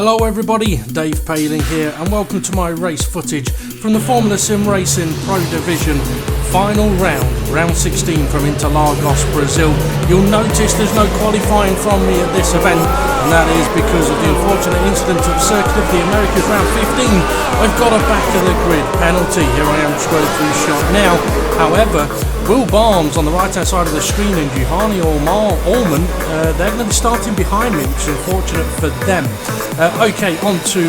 Hello everybody, Dave Paling here and welcome to my race footage from the Formula Sim Racing Pro Division final round, round 16 from Interlagos, Brazil. You'll notice there's no qualifying from me at this event, and that is because of the unfortunate incident at Circuit of the Americas round 15. I've got a back of the grid penalty. Here I am just going through shot now. However, Will Barnes on the right hand side of the screen and Juhani Allman, they're going to be starting behind me, which is unfortunate for them. Okay, on to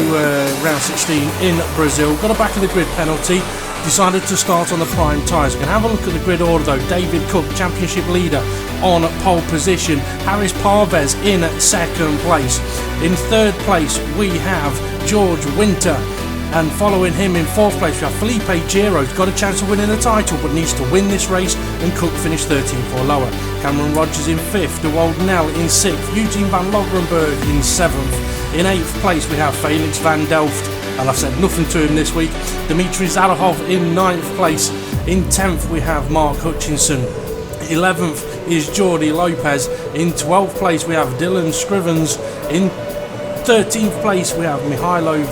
round 16 in Brazil. Got a back of the grid penalty. Decided to start on the prime tyres. We can have a look at the grid order though. David Cook, championship leader, on pole position. Harris Parvez in second place. In third place we have George Winter. And following him in fourth place we have Felipe Giro. Got a chance of winning the title but needs to win this race, and Cook finished 13th or lower. Cameron Rogers in fifth, De Woldenel in sixth, Eugene van Logrenberg in seventh. In eighth place we have Felix van Delft, and I've said nothing to him this week. Dmitry Zalahov in 9th place. In 10th we have Mark Hutchinson. 11th is Jordi Lopez. In 12th place we have Dylan Scrivens. In 13th place we have Mihailo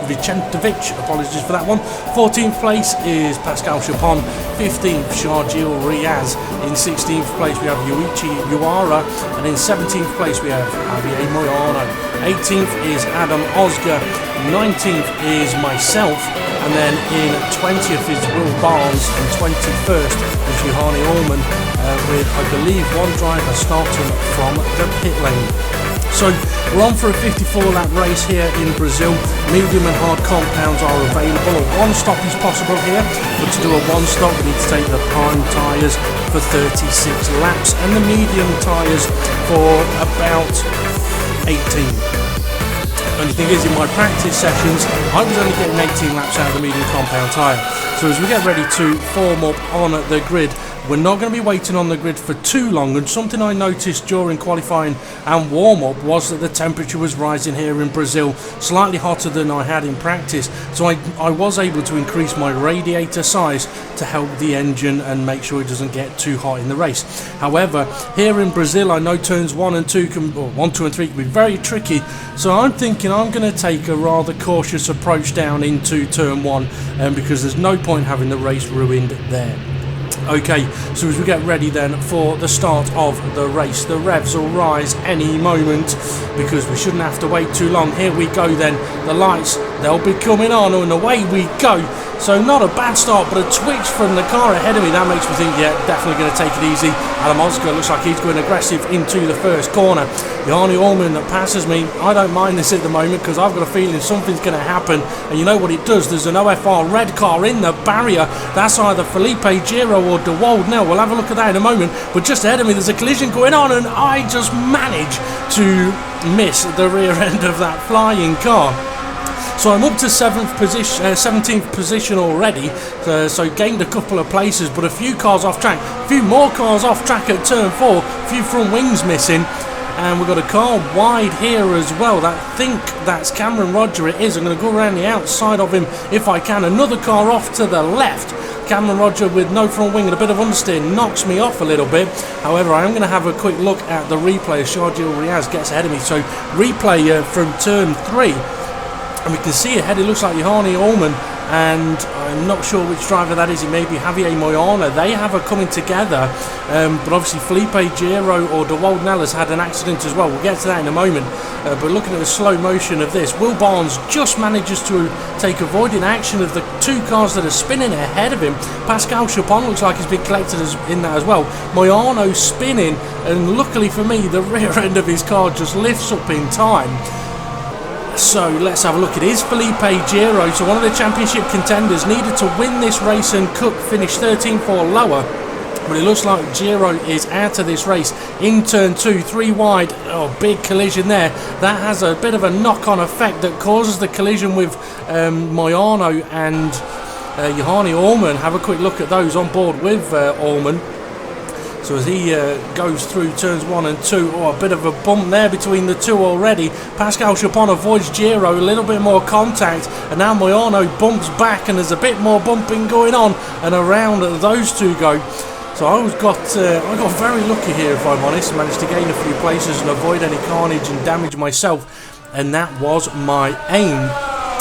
Vicentovic, apologies for that one. 14th place is Pascal Chapon. 15th Sharjil Riaz. In 16th place we have Yuichi Uara, and in 17th place we have Javier Moyano. 18th is Adam Osger. 19th is myself, and then in 20th is Will Barnes, and 21st is Juhani Allman, with I believe one driver starting from the pit lane. So we're on for a 54 lap race here in Brazil. Medium and hard compounds are available. A one stop is possible here, but to do a one stop we need to take the prime tyres for 36 laps and the medium tyres for about 18. Only thing is, in my practice sessions I was only getting 18 laps out of the medium compound tyre. So as we get ready to form up on the grid, we're not going to be waiting on the grid for too long, and something I noticed during qualifying and warm-up was that the temperature was rising here in Brazil, slightly hotter than I had in practice, so I was able to increase my radiator size to help the engine and make sure it doesn't get too hot in the race. However, here in Brazil I know turns 1 and 2 can, or 1, 2 and 3 can be very tricky, so I'm thinking I'm going to take a rather cautious approach down into turn 1, because there's no point having the race ruined there. Okay, so as we get ready then for the start of the race, the revs will rise any moment because we shouldn't have to wait too long. Here we go then, the lights, they'll be coming on and away we go. So not a bad start, but a twitch from the car ahead of me. That makes me think, yeah, definitely going to take it easy. Adam Oscar looks like he's going aggressive into the first corner. Juhani Allman that passes me. I don't mind this at the moment because I've got a feeling something's going to happen. And you know what it does? There's an OFR red car in the barrier. That's either Felipe Giro or De Woldenel. We'll have a look at that in a moment. But just ahead of me, there's a collision going on, and I just managed to miss the rear end of that flying car. So I'm up to 17th position already, so gained a couple of places, but a few cars off track, a few more cars off track at turn 4, a few front wings missing, and we've got a car wide here as well. I think that's Cameron Roger, it is. I'm going to go around the outside of him if I can. Another car off to the left. Cameron Roger with no front wing and a bit of understeer knocks me off a little bit. However, I am going to have a quick look at the replay as Sharjil Riaz gets ahead of me. So replay from turn 3. And we can see ahead, it looks like Juhani Allman, and I'm not sure which driver that is. It may be Javier Moyano. They have a coming together, but obviously Felipe Giro or De Woldenel has had an accident as well. We'll get to that in a moment. But looking at the slow motion of this, Will Barnes just manages to take avoiding action of the two cars that are spinning ahead of him. Pascal Chapon looks like he's been collected in that as well. Moyano spinning, and luckily for me, the rear end of his car just lifts up in time. So let's have a look. It is Felipe Giro, so one of the championship contenders, needed to win this race, and Cook finished 13th or lower. But it looks like Giro is out of this race in turn 2, 3 wide. Oh, big collision there. That has a bit of a knock-on effect that causes the collision with Moyano and Juhani Allman. Have a quick look at those on board with Allman. So as he goes through turns 1 and 2, a bit of a bump there between the two already. Pascal Chapon avoids Giro, a little bit more contact, and now Moyano bumps back, and there's a bit more bumping going on, and around those two go. So I got very lucky here, if I'm honest. Managed to gain a few places and avoid any carnage and damage myself. and that was my aim.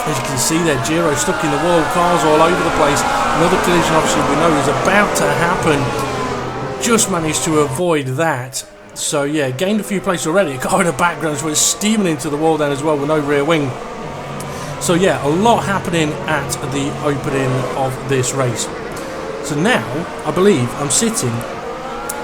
As you can see there, Giro stuck in the wall, cars all over the place. Another collision obviously we know is about to happen. Just managed to avoid that. So yeah, gained a few places already. A car in the background was steaming into the wall then as well with no rear wing. So yeah, a lot happening at the opening of this race. So now, I believe I'm sitting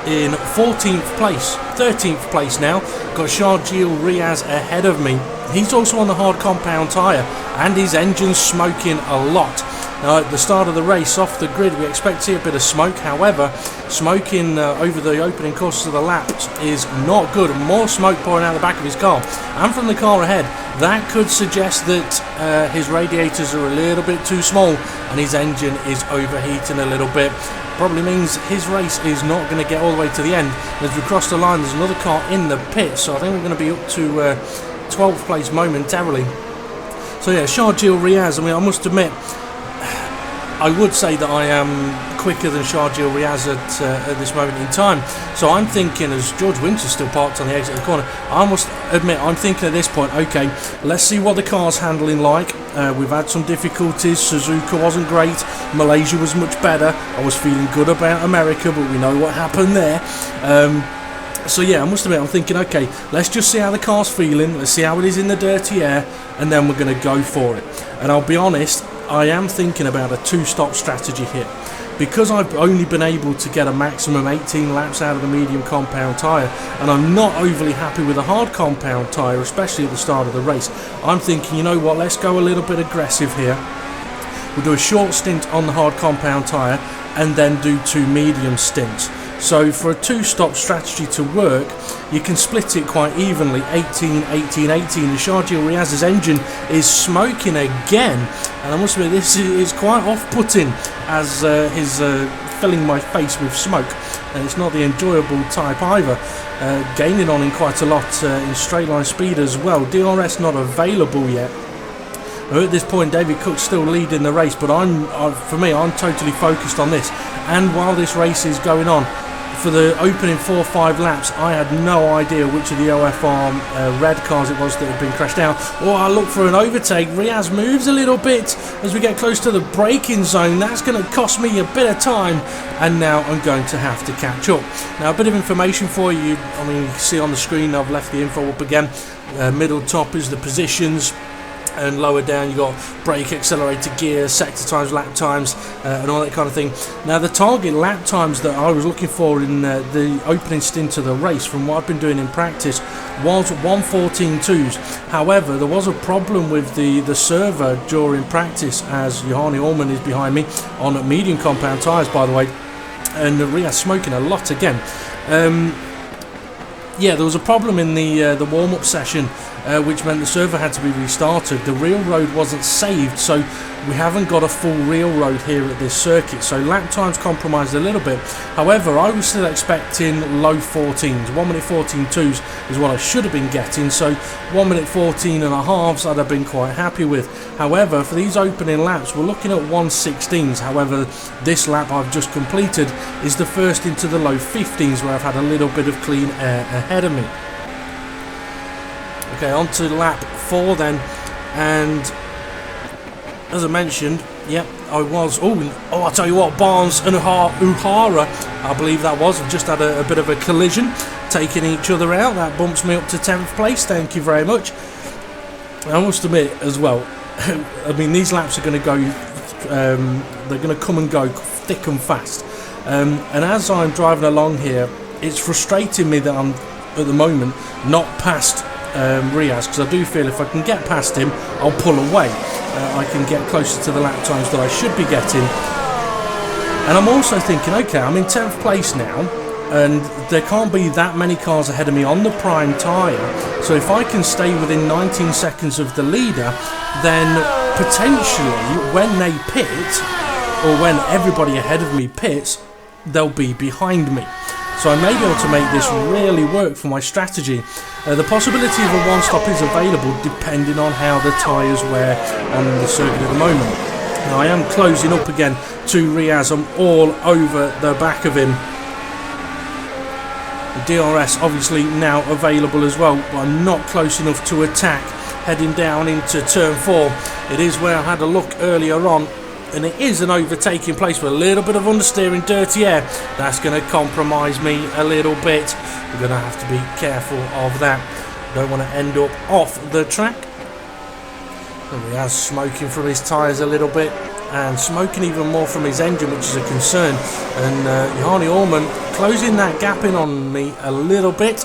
in 14th place, 13th place now. Got Charles-Gilles Riaz ahead of me. He's also on the hard compound tyre, and his engine's smoking a lot. Now at the start of the race, off the grid, we expect to see a bit of smoke. However, smoking over the opening courses of the laps is not good. More smoke pouring out the back of his car and from the car ahead. That could suggest that his radiators are a little bit too small and his engine is overheating a little bit. Probably means his race is not going to get all the way to the end. As we cross the line, there's another car in the pit, so I think we're going to be up to 12th place momentarily. So yeah, Charles-Gilles Riaz, I mean, I must admit, I would say that I am quicker than Charles-Gilles Riaz at this moment in time. So I'm thinking, as George Winter's still parked on the exit of the corner, I must admit, I'm thinking at this point, okay, let's see what the car's handling like. We've had some difficulties. Suzuka wasn't great. Malaysia was much better. I was feeling good about America, but we know what happened there. So yeah, I must admit, I'm thinking, okay, let's just see how the car's feeling. Let's see how it is in the dirty air, and then we're going to go for it. And I'll be honest, I am thinking about a two-stop strategy here. Because I've only been able to get a maximum 18 laps out of the medium compound tyre, and I'm not overly happy with a hard compound tyre, especially at the start of the race, I'm thinking, you know what, let's go a little bit aggressive here. We'll do a short stint on the hard compound tyre and then do 2 medium stints. So for a two-stop strategy to work, you can split it quite evenly, 18, 18, 18. And Charles-Gilles Riaz's engine is smoking again. And I must admit, this is quite off-putting as he's filling my face with smoke. And it's not the enjoyable type either. Gaining on him quite a lot in straight line speed as well. DRS not available yet. At this point, David Cook's still leading the race, but for me, I'm totally focused on this. And while this race is going on, for the opening 4-5 laps, I had no idea which of the OFR red cars it was that had been crashed out. Oh, I look for an overtake. Riaz moves a little bit as we get close to the braking zone. That's going to cost me a bit of time, and now I'm going to have to catch up. Now, a bit of information for you. I mean, you can see on the screen, I've left the info up again. Middle top is the positions. And lower down you got brake, accelerator, gear, sector times, lap times, and all that kind of thing. Now the target lap times that I was looking for in the opening stint of the race, from what I've been doing in practice, was 1:14.2s. However, there was a problem with the server during practice, as Johanni Ullman is behind me on medium compound tyres, by the way, and Riaz smoking a lot again. Yeah, there was a problem in the warm-up session, which meant the server had to be restarted. The real road wasn't saved, so we haven't got a full real road here at this circuit. So lap times compromised a little bit. However, I was still expecting low 14s. 1:14.2s is what I should have been getting. So 1:14.5s I'd have been quite happy with. However, for these opening laps, we're looking at 1:16s. However, this lap I've just completed is the first into the low 15s, where I've had a little bit of clean air ahead of me. Okay, on to lap 4 then, and as I mentioned, yep, I was, I'll tell you what, Barnes and Uhara, I believe that was, have just had a bit of a collision, taking each other out. That bumps me up to 10th place, thank you very much. I must admit as well, I mean, these laps are going to go, they're going to come and go thick and fast, and as I'm driving along here, it's frustrating me that I'm, at the moment, not past Riaz, because I do feel if I can get past him, I'll pull away. I can get closer to the lap times that I should be getting. And I'm also thinking, okay, I'm in 10th place now, and there can't be that many cars ahead of me on the prime tyre. So if I can stay within 19 seconds of the leader, then potentially when they pit, or when everybody ahead of me pits, they'll be behind me. So I may be able to make this really work for my strategy. The possibility of a one-stop is available depending on how the tyres wear on the circuit at the moment. Now I am closing up again to Riaz. I'm all over the back of him. The DRS obviously now available as well, but I'm not close enough to attack heading down into turn 4. It is where I had a look earlier on, and it is an overtaking place with a little bit of understeering, dirty air. That's going to compromise me a little bit. We're going to have to be careful of that. Don't want to end up off the track. And he has smoking from his tyres a little bit, and smoking even more from his engine, which is a concern. And Johanni Allman closing that gap in on me a little bit,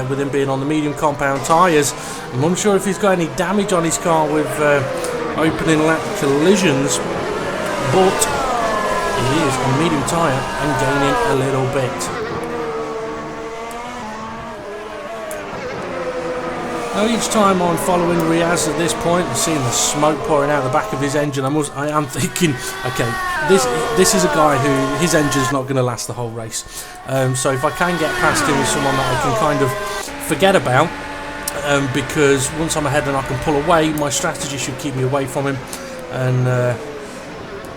with him being on the medium compound tyres. I'm unsure if he's got any damage on his car with opening lap collisions, but he is on medium tyre and gaining a little bit. Now each time I'm following Riaz at this point and seeing the smoke pouring out the back of his engine, I am thinking, okay, this is a guy who his engine's not going to last the whole race. So if I can get past him with someone that I can kind of forget about, because once I'm ahead and I can pull away, my strategy should keep me away from him. And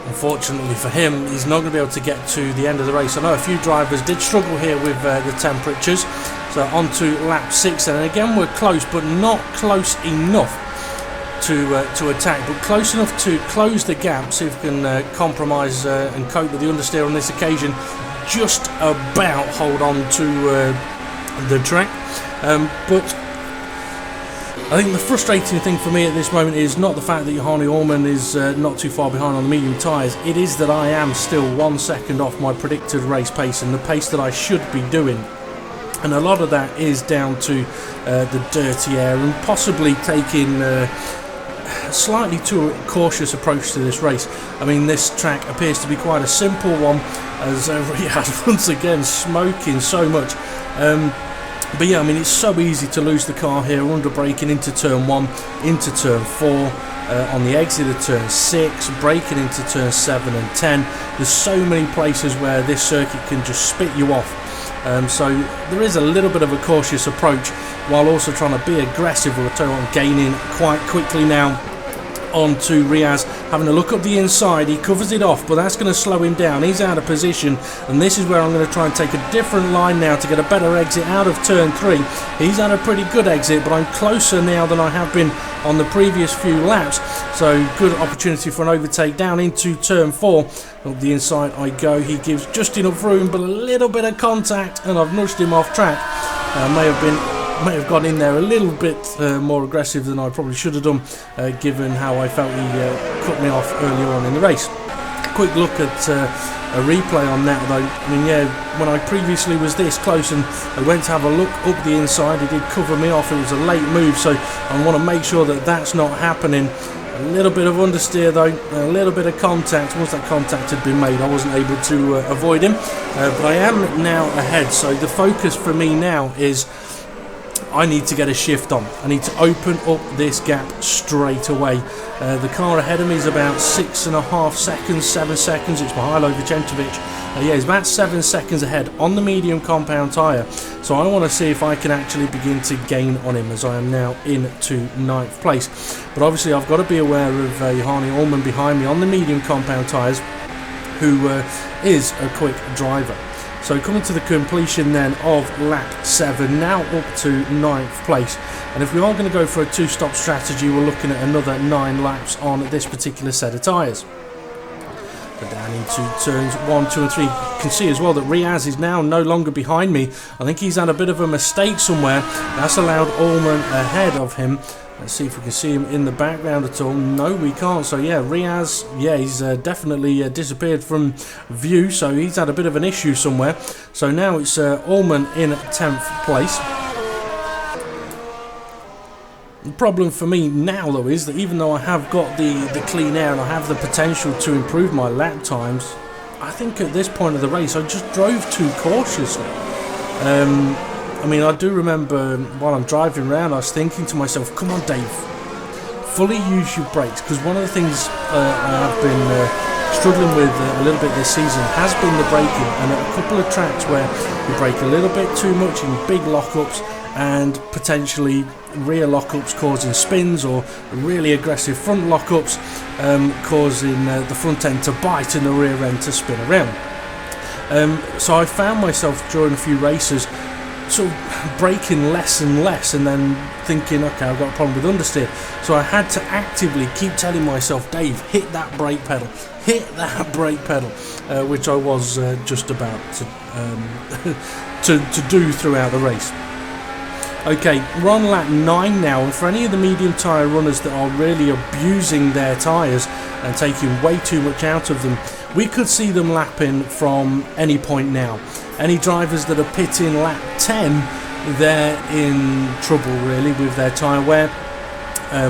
unfortunately for him, he's not going to be able to get to the end of the race. I know a few drivers did struggle here with the temperatures. So on to lap 6, and again we're close, but not close enough to attack, but close enough to close the gap, see if we can compromise and cope with the understeer on this occasion. Just about hold on to the track, but I think the frustrating thing for me at this moment is not the fact that Johanni Allman is not too far behind on the medium tyres. It is that I am still 1 second off my predicted race pace and the pace that I should be doing. And a lot of that is down to the dirty air and possibly taking a slightly too cautious approach to this race. I mean, this track appears to be quite a simple one, as Riyadh once again smoking so much. But yeah, I mean, it's so easy to lose the car here, under braking into turn 1, into turn 4, on the exit of turn 6, braking into turn 7 and 10. There's so many places where this circuit can just spit you off. So there is a little bit of a cautious approach while also trying to be aggressive. We'll tell you what, I'm gaining quite quickly now onto Riaz, having a look up the inside. He covers it off, but that's going to slow him down. He's out of position, and this is where I'm going to try and take a different line now to get a better exit out of turn 3. He's had a pretty good exit, but I'm closer now than I have been on the previous few laps, so good opportunity for an overtake down into turn 4. Up the inside I go. He gives just enough room, but a little bit of contact, and I've nudged him off track. May have gone in there a little bit more aggressive than I probably should have done, given how I felt he cut me off earlier on in the race. Quick look at a replay on that though. I mean, yeah, when I previously was this close and I went to have a look up the inside, he did cover me off. It was a late move, so I want to make sure that that's not happening. A little bit of understeer though, a little bit of contact. Once that contact had been made, I wasn't able to avoid him, but I am now ahead. So the focus for me now is I need to get a shift on. I need to open up this gap straight away. The car ahead of me is about 6.5 seconds, 7 seconds. It's Mihailo Vicentovic. Yeah, he's about 7 seconds ahead on the medium compound tyre. So I want to see if I can actually begin to gain on him, as I am now into 9th place. But obviously I've got to be aware of Johanni Allman behind me on the medium compound tyres, who is a quick driver. So coming to the completion then of lap 7, now up to 9th place. And if we are going to go for a 2-stop strategy, we're looking at another 9 laps on this particular set of tyres. But down into turns 1, 2 and 3, you can see as well that Riaz is now no longer behind me. I think he's had a bit of a mistake somewhere. That's allowed Allman ahead of him. Let's see if we can see him in the background at all. No, we can't. So yeah, Riaz, yeah, he's definitely disappeared from view. So he's had a bit of an issue somewhere. So now it's Allman in 10th place. The problem for me now though is that even though I have got the clean air and I have the potential to improve my lap times, I think at this point of the race I just drove too cautiously. I mean, I do remember while I'm driving around, I was thinking to myself, come on Dave, fully use your brakes, because one of the things I have been struggling with a little bit this season has been the braking, and at a couple of tracks where you brake a little bit too much in big lockups and potentially rear lockups causing spins, or really aggressive front lockups causing the front end to bite and the rear end to spin around. So I found myself during a few races sort of braking less and less, and then thinking, okay, I've got a problem with understeer. So I had to actively keep telling myself, Dave, hit that brake pedal, which I was just about to do throughout the race. Okay, we're on lap 9 now, and for any of the medium tyre runners that are really abusing their tyres and taking way too much out of them, we could see them lapping from any point now. Any drivers that are pitting lap 10, they're in trouble really with their tyre wear,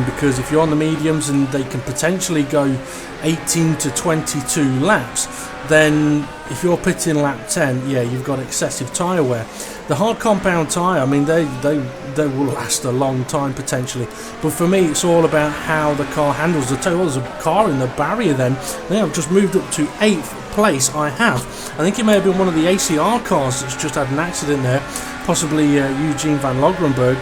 because if you're on the mediums and they can potentially go 18 to 22 laps, then if you're pitting lap 10, yeah, you've got excessive tyre wear. The hard compound tyre, I mean, they will last a long time potentially, but for me it's all about how the car handles. I tell you what, there's a car in the barrier then. I think I've just moved up to 8th place. I think it may have been one of the ACR cars that's just had an accident there, possibly Eugene van Logrenberg.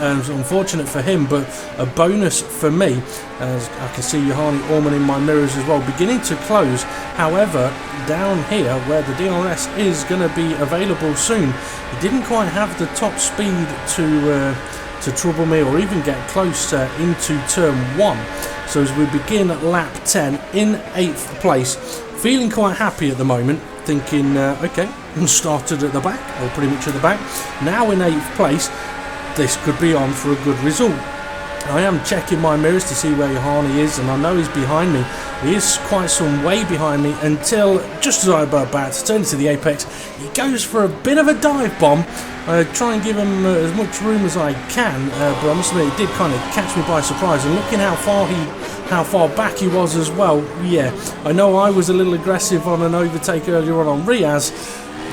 Unfortunate for him, but a bonus for me, as I can see Johanny Orman in my mirrors as well, beginning to close. However, down here where the DRS is going to be available soon, he didn't quite have the top speed to trouble me or even get close into turn 1. So as we begin at lap 10 in 8th place, feeling quite happy at the moment, thinking okay, started at the back, or pretty much at the back, now in 8th place. This could be on for a good result. I am checking my mirrors to see where Johanny is, and I know he's behind me. He is quite some way behind me until, just as I'm about to turn into the apex, he goes for a bit of a dive bomb. I try and give him as much room as I can, but I must admit it did kind of catch me by surprise. And looking how far back he was as well, yeah, I know I was a little aggressive on an overtake earlier on Riaz,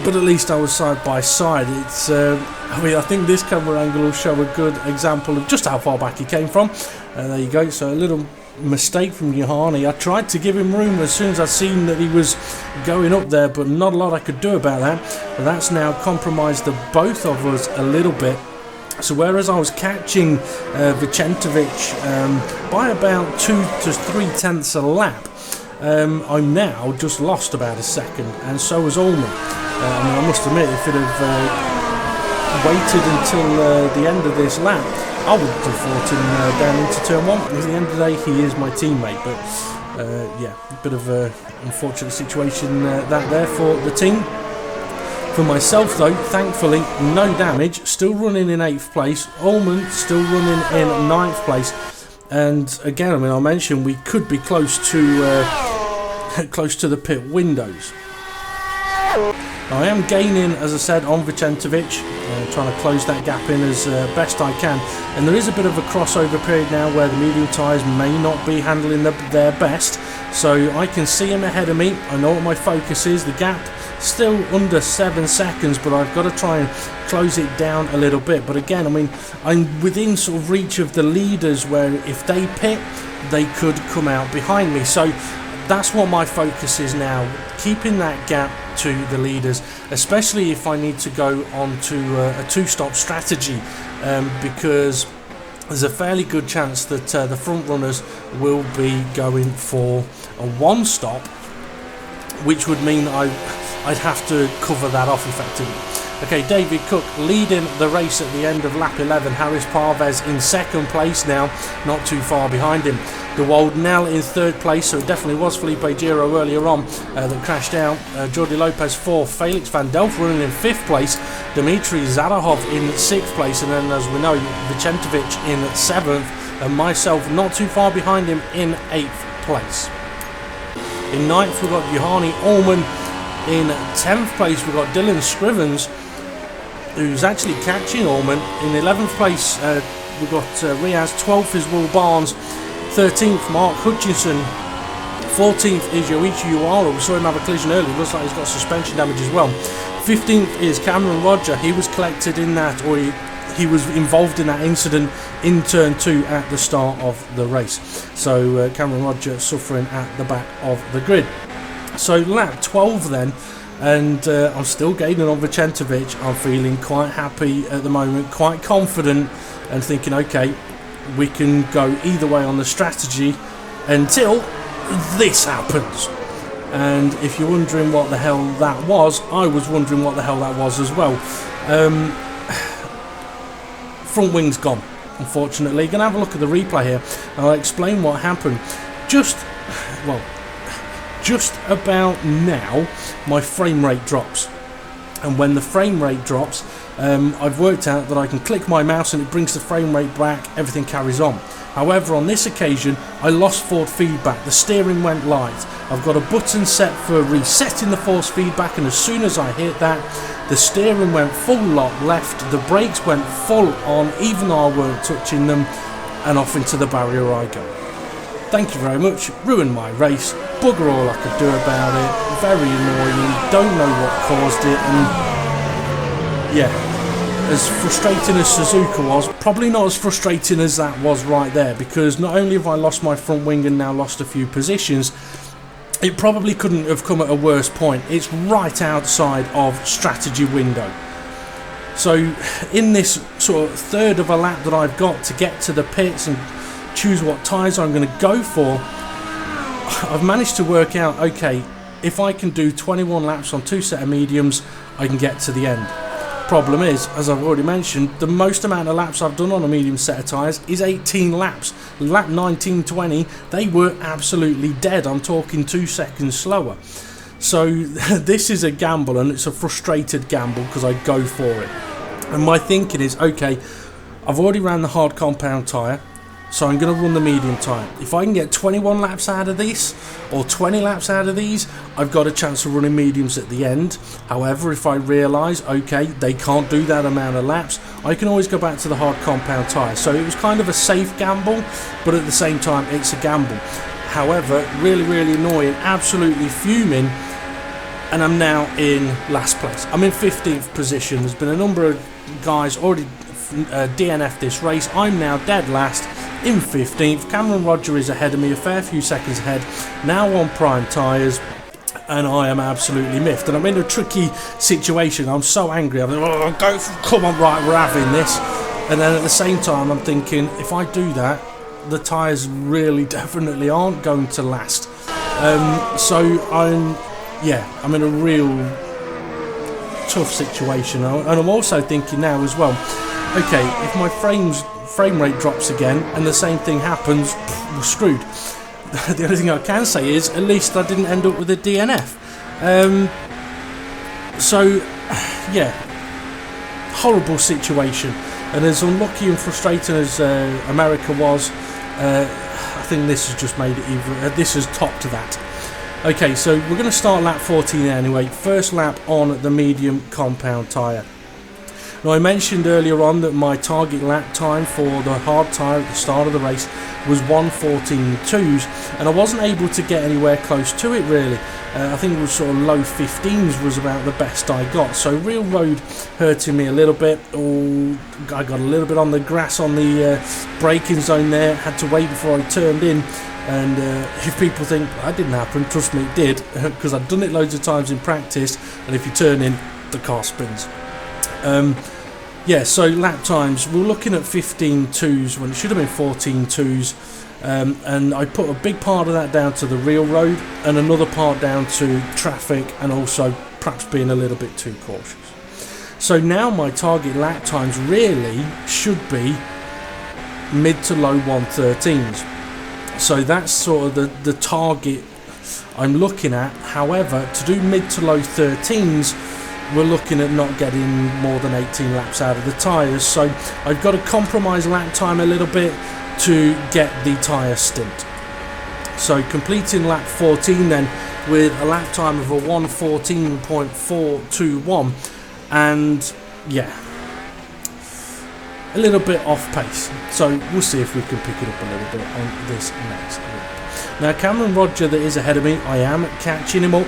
but at least I was side by side. It's, I mean, I think this camera angle will show a good example of just how far back he came from. There you go. So a little mistake from Johanny. I tried to give him room as soon as I seen that he was going up there, but not a lot I could do about that. But that's now compromised the both of us a little bit. So whereas I was catching Vicentovic by about 2 to 3 tenths a lap, I'm now just lost about a second, and so was Allman. I mean, I must admit, if it had waited until the end of this lap, I would have fought him down into turn 1. Because at the end of the day, he is my teammate. But yeah, a bit of an unfortunate situation that there for the team. For myself though, thankfully, no damage. Still running in 8th place. Allman still running in 9th place. And again, I mean, I mentioned we could be close to the pit windows. I am gaining, as I said, on Vicentovic, trying to close that gap in as best I can. And there is a bit of a crossover period now where the medium tyres may not be handling their best. So I can see him ahead of me. I know what my focus is. The gap still under 7 seconds, but I've got to try and close it down a little bit. But again, I mean, I'm within sort of reach of the leaders where if they pit, they could come out behind me. So that's what my focus is now, keeping that gap to the leaders, especially if I need to go on to a 2-stop strategy, because there's a fairly good chance that the front runners will be going for a 1-stop, which would mean I'd have to cover that off effectively. Okay, David Cook leading the race at the end of lap 11. Harris Parvez in 2nd place now, not too far behind him. Dewald Nell in 3rd place, so it definitely was Felipe Giro earlier on that crashed out. Jordi Lopez 4th, Felix van Delft running in 5th place, Dmitry Zarahov in 6th place, and then as we know, Vicentovic in 7th, and myself not too far behind him in 8th place. In 9th we've got Johanny Allman. In 10th place we've got Dylan Scrivens, who's actually catching Allman. In 11th place we've got Riaz, 12th is Will Barnes, 13th Mark Hutchinson, 14th is Yoichi Uwara. We saw him have a collision earlier, looks like he's got suspension damage as well. 15th is Cameron Roger, he was collected in that, or he was involved in that incident in turn 2 at the start of the race. So Cameron Roger suffering at the back of the grid. So lap 12 then, and I'm still gaining on Vicentovic. I'm feeling quite happy at the moment, quite confident, and thinking, okay, we can go either way on the strategy until this happens. And if you're wondering what the hell that was, I was wondering what the hell that was as well. front wing's gone, unfortunately. Gonna have a look at the replay here and I'll explain what happened. Just about now my frame rate drops, and when the frame rate drops, I've worked out that I can click my mouse and it brings the frame rate back, everything carries on. However, on this occasion I lost forward feedback, the steering went light. I've got a button set for resetting the force feedback, and as soon as I hit that, the steering went full lock left, the brakes went full on even though I weren't touching them, and off into the barrier I go. Thank you very much, ruined my race, bugger all I could do about it, very annoying, don't know what caused it, and yeah. As frustrating as Suzuka was, probably not as frustrating as that was right there, because not only have I lost my front wing and now lost a few positions, it probably couldn't have come at a worse point. It's right outside of strategy window. So in this sort of third of a lap that I've got to get to the pits and choose what tyres I'm going to go for, I've managed to work out, okay, if I can do 21 laps on 2 set of mediums, I can get to the end. Problem is, as I've already mentioned, the most amount of laps I've done on a medium set of tyres is 18 laps. Lap 19, 20, they were absolutely dead. I'm talking 2 seconds slower. So this is a gamble, and it's a frustrated gamble because I go for it. And my thinking is, okay, I've already ran the hard compound tyre, so I'm going to run the medium tyre. If I can get 21 laps out of this, or 20 laps out of these, I've got a chance of running mediums at the end. However, if I realise, okay, they can't do that amount of laps, I can always go back to the hard compound tyre. So it was kind of a safe gamble, but at the same time, it's a gamble. However, really, really annoying, absolutely fuming, and I'm now in last place. I'm in 15th position. There's been a number of guys already DNF'd this race. I'm now dead last in 15th. Cameron Roger is ahead of me, a fair few seconds ahead, now on prime tyres, and I am absolutely miffed. And I'm in a tricky situation. I'm so angry. I'm like, oh, come on, right, we're having this. And then at the same time, I'm thinking, if I do that, the tyres really definitely aren't going to last. So I'm in a real tough situation. And I'm also thinking now as well, okay, if my frame rate drops again and the same thing happens, we're screwed. The only thing I can say is at least I didn't end up with a DNF. So yeah, horrible situation, and as unlucky and frustrating as America was, I think this has just made it even, this has topped that. Okay, so we're going to start lap 14 anyway, first lap on the medium compound tyre. Now, I mentioned earlier on that my target lap time for the hard tyre at the start of the race was 1:14.2s, and I wasn't able to get anywhere close to it really. I think it was sort of low 15s was about the best I got, so real road hurting me a little bit. Oh, I got a little bit on the grass on the braking zone there, had to wait before I turned in. And if people think that didn't happen, trust me, it did, because I've done it loads of times in practice, and if you turn in, the car spins. Yeah, so lap times, we're looking at 15.2s when it should have been 14.2s, and I put a big part of that down to the real road and another part down to traffic and also perhaps being a little bit too cautious. So now my target lap times really should be mid to low 1:13s. So that's sort of the target I'm looking at. However, to do mid to low 13s, we're looking at not getting more than 18 laps out of the tyres. So I've got to compromise lap time a little bit to get the tyre stint. So completing lap 14 then with a lap time of a 1:14.421, and yeah, a little bit off pace, so we'll see if we can pick it up a little bit on this next lap. Now Cameron Roger that is ahead of me, I am catching him up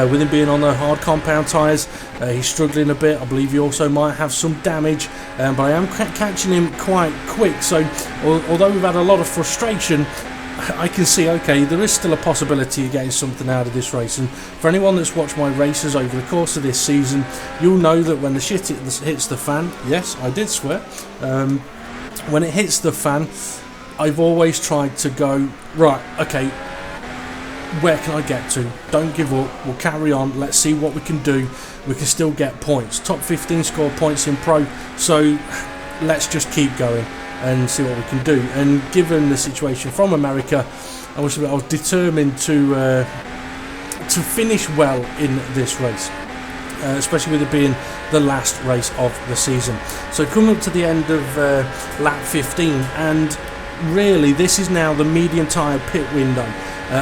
with him being on the hard compound tyres. He's struggling a bit. I believe he also might have some damage, but I am catching him quite quick, so although we've had a lot of frustration, I can see, okay, there is still a possibility of getting something out of this race. And for anyone that's watched my races over the course of this season, you'll know that when the shit hits the fan, yes, I did swear, when it hits the fan, I've always tried to go, right, okay, where can I get to? Don't give up, we'll carry on, let's see what we can do. We can still get points. Top 15 score points in pro, so let's just keep going and see what we can do. And given the situation from America, I was determined to finish well in this race, especially with it being the last race of the season. So coming up to the end of lap 15, and really this is now the medium tyre pit window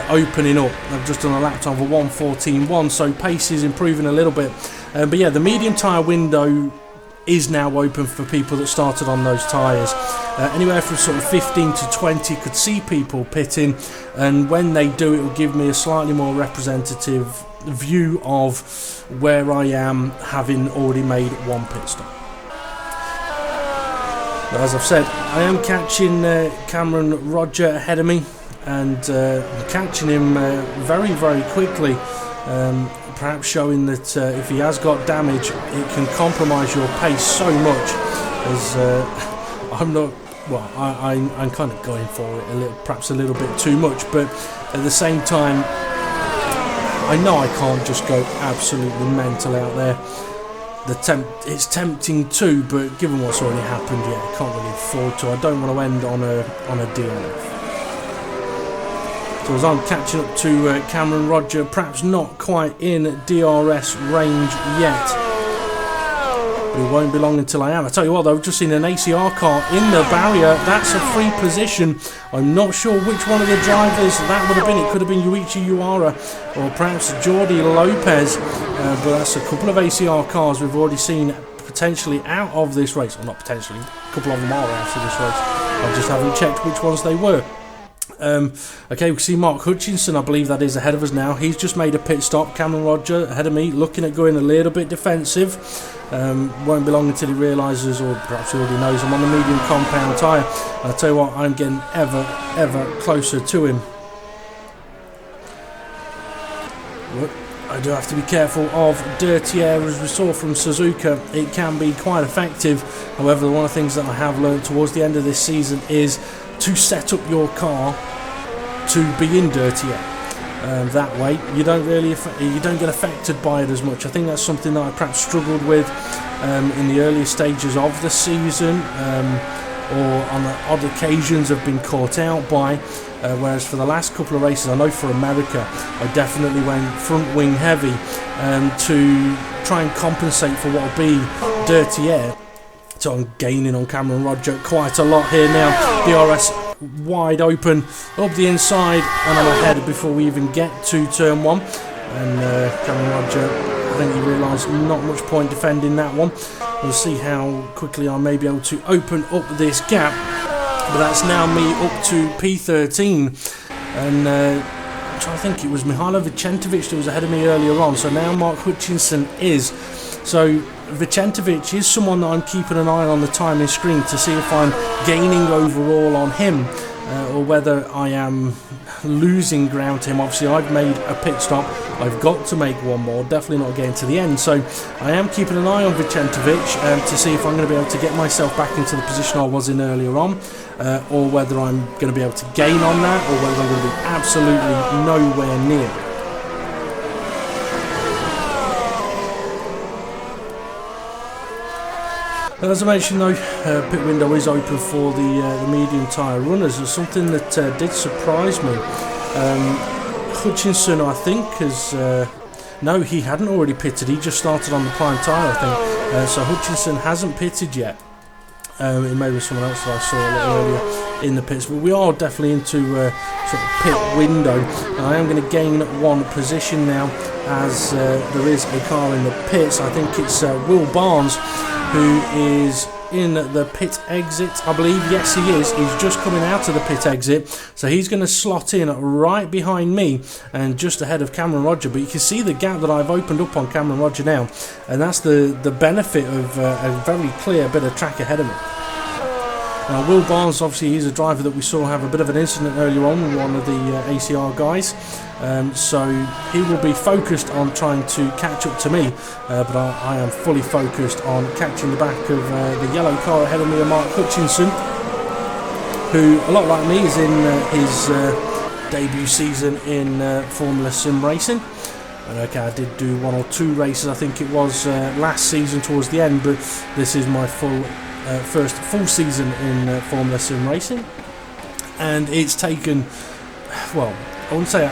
opening up. I've just done a lap time of 1:14.1, so pace is improving a little bit. But yeah, the medium tyre window is now open for people that started on those tyres. Anywhere from sort of 15 to 20 could see people pitting, and when they do, it will give me a slightly more representative view of where I am, having already made one pit stop. But as I've said, I am catching Cameron Roger ahead of me, and I'm catching him very, very quickly. Perhaps showing that if he has got damage, it can compromise your pace so much. As I'm not, well, I'm kind of going for it perhaps a little bit too much, but at the same time, I know I can't just go absolutely mental out there. It's tempting too, but given what's already happened, yeah, I can't really afford to. I don't want to end on a DNF. So as I'm catching up to Cameron Roger, perhaps not quite in DRS range yet, but it won't be long until I am. I tell you what though, I've just seen an ACR car in the barrier. That's a free position. I'm not sure which one of the drivers that would have been. It could have been Yuichi Uwara or perhaps Jordi Lopez, but that's a couple of ACR cars we've already seen potentially out of this race. Well, not potentially, a couple of them are out of this race. I just haven't checked which ones they were. Okay, we can see Mark Hutchinson, I believe that is ahead of us now. He's just made a pit stop. Cameron Roger ahead of me, looking at going a little bit defensive. Won't be long until he realises, or perhaps he already knows, I'm on the medium compound tyre. I'll tell you what, I'm getting ever closer to him. But I do have to be careful of dirty air, as we saw from Suzuka. It can be quite effective. However, one of the things that I have learned towards the end of this season is to set up your car to be in dirty air. That way you don't get affected by it as much. I think that's something that I perhaps struggled with in the earlier stages of the season, or on odd occasions have been caught out by, whereas for the last couple of races, I know for America I definitely went front wing heavy to try and compensate for what will be dirty air. So I'm gaining on Cameron Roger quite a lot here now. DRS wide open up the inside, and I'm ahead before we even get to turn one. And Cameron Roger, I think he realised not much point defending that one. We'll see how quickly I may be able to open up this gap. But that's now me up to P13, and I'm trying to think, it was Mihailo Vicentovic that was ahead of me earlier on. So now Mark Hutchinson is. So Vicentovic is someone that I'm keeping an eye on the timing screen to see if I'm gaining overall on him, or whether I am losing ground to him. Obviously I've made a pit stop, I've got to make one more, definitely not getting to the end. So I am keeping an eye on Vicentovic to see if I'm going to be able to get myself back into the position I was in earlier on, or whether I'm going to be able to gain on that, or whether I'm going to be absolutely nowhere near. As I mentioned though, pit window is open for the medium tyre runners. It's something that did surprise me. Hutchinson, I think, has... no, he hadn't already pitted. He just started on the prime tyre, I think. So Hutchinson hasn't pitted yet. It may be someone else that I saw a little earlier in the pits. But we are definitely into sort of pit window. And I am going to gain one position now, as there is a car in the pits. I think it's Will Barnes, who is in the pit exit, I believe. Yes, he is. He's just coming out of the pit exit, so he's going to slot in right behind me and just ahead of Cameron Roger. But you can see the gap that I've opened up on Cameron Roger now, and that's the benefit of a very clear bit of track ahead of me. Now, Will Barnes, obviously, he's a driver that we saw have a bit of an incident earlier on with one of the ACR guys. So he will be focused on trying to catch up to me, but I am fully focused on catching the back of the yellow car ahead of me, Mark Hutchinson, who, a lot like me, is in his debut season in Formula Sim Racing. And okay, I did do one or two races, I think it was last season towards the end, but this is my full first full season in Formula Sim racing, and it's taken, well, I wouldn't say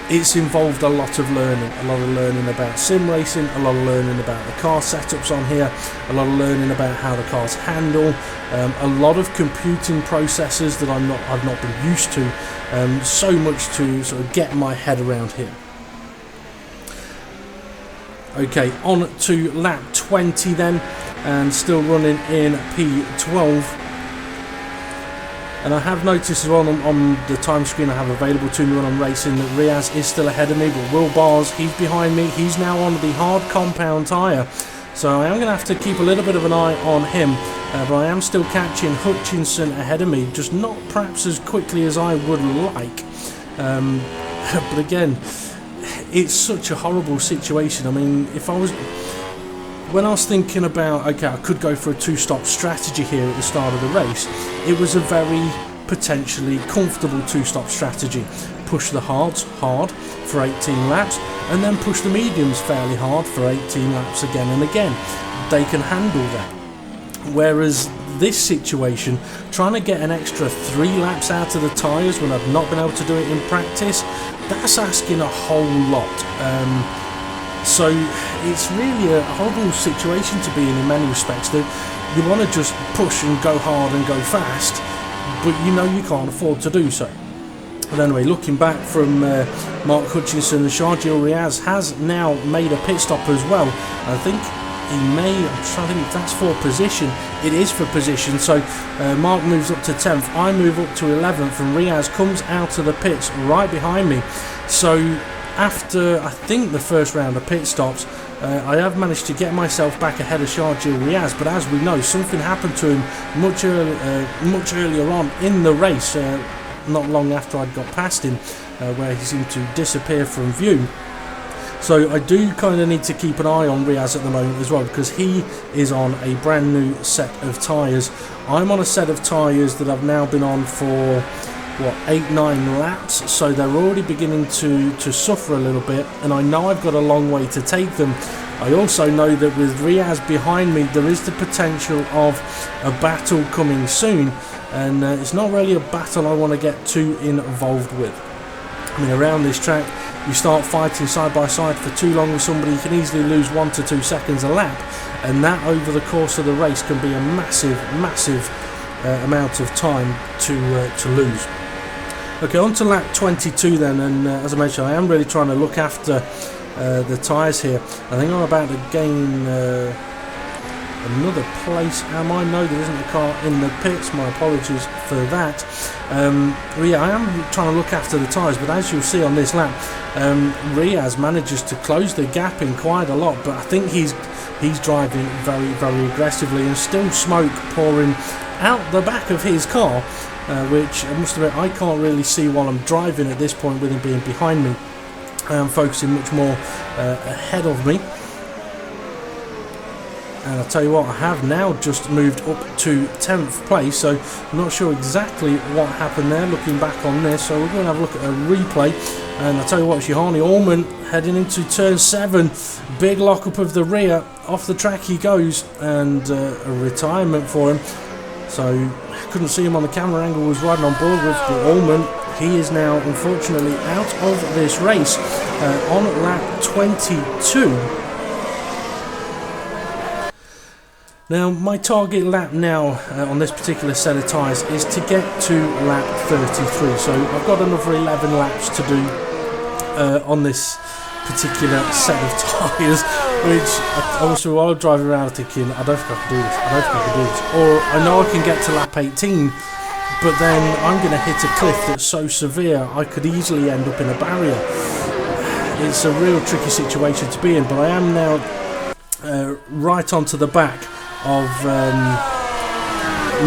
it's involved a lot of learning about sim racing, a lot of learning about the car setups on here, a lot of learning about how the cars handle, a lot of computing processes that I've not been used to, so much to sort of get my head around here. Okay, on to lap 20 then, and still running in P12. And I have noticed as well on the time screen I have available to me when I'm racing that Riaz is still ahead of me, but Will Bars, he's behind me. He's now on the hard compound tyre, so I am going to have to keep a little bit of an eye on him, but I am still catching Hutchinson ahead of me, just not perhaps as quickly as I would like. But again, it's such a horrible situation. I mean, when I was thinking about, okay, I could go for a two-stop strategy here at the start of the race, it was a very potentially comfortable two-stop strategy. Push the hards hard for 18 laps, and then push the mediums fairly hard for 18 laps again and again. They can handle that. Whereas this situation, trying to get an extra 3 laps out of the tyres when I've not been able to do it in practice, that's asking a whole lot. So it's really a horrible situation to be in many respects. That you want to just push and go hard and go fast, but you know you can't afford to do so. But anyway, looking back from Mark Hutchinson, Sharjeel Riaz has now made a pit stop as well. I think he may, I'm trying to think if that's for position. It is for position, so Mark moves up to 10th, I move up to 11th, and Riaz comes out of the pits right behind me. So after, I think, the first round of pit stops, I have managed to get myself back ahead of Sharjeel Riaz, but as we know, something happened to him much earlier on in the race, not long after I'd got past him, where he seemed to disappear from view. So I do kind of need to keep an eye on Riaz at the moment as well, because he is on a brand new set of tyres. I'm on a set of tyres that I've now been on for, what, 8-9 laps, so they're already beginning to suffer a little bit, and I know I've got a long way to take them. I also know that with Riaz behind me, there is the potential of a battle coming soon, and it's not really a battle I want to get too involved with. I mean, around this track, you start fighting side by side for too long with somebody, you can easily lose 1 to 2 seconds a lap, and that over the course of the race can be a massive amount of time to lose. Okay, on to lap 22 then, and as I mentioned, I am really trying to look after the tyres here. I think I'm about to gain another place. Am I? No, there isn't a car in the pits. My apologies for that. Well, yeah, I am trying to look after the tyres, but as you'll see on this lap, Riaz manages to close the gap in quite a lot, but I think he's driving very aggressively, and still smoke pouring out the back of his car, which I must admit I can't really see while I'm driving at this point with him being behind me. I am focusing much more ahead of me. And I'll tell you what, I have now just moved up to 10th place, so I'm not sure exactly what happened there looking back on this, so we're going to have a look at a replay. And I'll tell you what, Shihani Allman heading into turn 7, big lock-up of the rear, off the track he goes, and a retirement for him. So couldn't see him on the camera angle, was riding on board with the Allman. He is now unfortunately out of this race on lap 22. Now, my target lap now on this particular set of tyres is to get to lap 33, so I've got another 11 laps to do on this particular set of tyres, which obviously while I'm driving around thinking, I don't think I can do this, or I know I can get to lap 18, but then I'm going to hit a cliff that's so severe I could easily end up in a barrier. It's a real tricky situation to be in, but I am now right onto the back of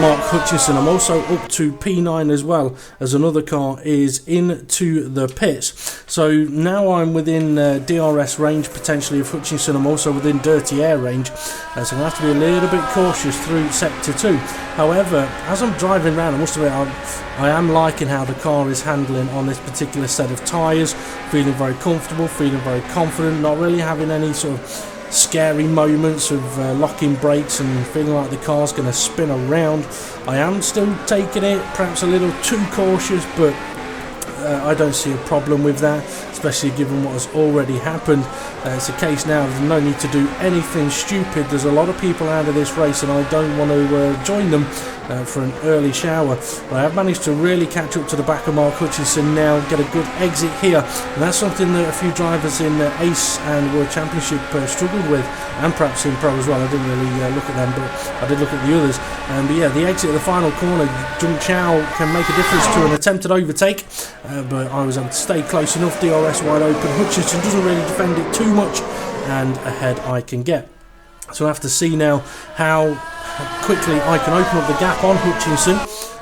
Mark Hutchinson. I'm also up to P9 as well, as another car is into the pits. So now I'm within DRS range potentially of Hutchinson. I'm also within dirty air range, so I'm going to have to be a little bit cautious through sector 2. However, as I'm driving around, I must admit I am liking how the car is handling on this particular set of tyres. Feeling very comfortable, feeling very confident, not really having any sort of scary moments of locking brakes and feeling like the car's going to spin around. I am still taking it perhaps a little too cautious, but I don't see a problem with that, especially given what has already happened. It's a case now of no need to do anything stupid. There's a lot of people out of this race and I don't want to join them for an early shower. But I have managed to really catch up to the back of Mark Hutchinson now, get a good exit here, and that's something that a few drivers in Ace and World Championship struggled with, and perhaps in Pro as well. I didn't really look at them, but I did look at the others. But yeah, the exit of the final corner, Jung Chao can make a difference to an attempted overtake, but I was able to stay close enough. DRS wide open, Hutchinson doesn't really defend it too much, and ahead I can get. So I have to see now how quickly I can open up the gap on Hutchinson,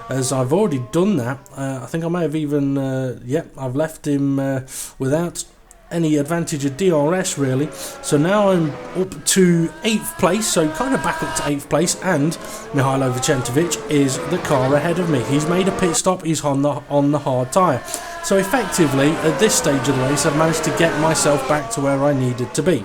as I've already done that. I think I may have even, I've left him without any advantage of DRS really. So now I'm up to 8th place, so kind of back up to 8th place, and Mihailo Vicentovic is the car ahead of me. He's made a pit stop, he's on the hard tyre. So effectively, at this stage of the race, I've managed to get myself back to where I needed to be.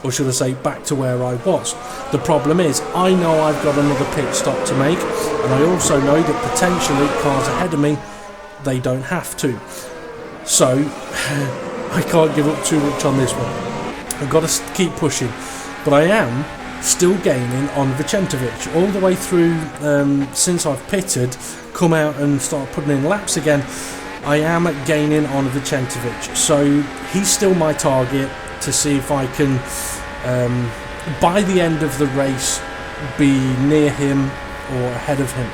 Or should I say, back to where I was. The problem is, I know I've got another pit stop to make, and I also know that potentially cars ahead of me, they don't have to. So, I can't give up too much on this one. I've got to keep pushing. But I am still gaining on Vicentovic. All the way through, since I've pitted, come out and start putting in laps again, I am gaining on Vicentovic. So, he's still my target, to see if I can, by the end of the race, be near him or ahead of him.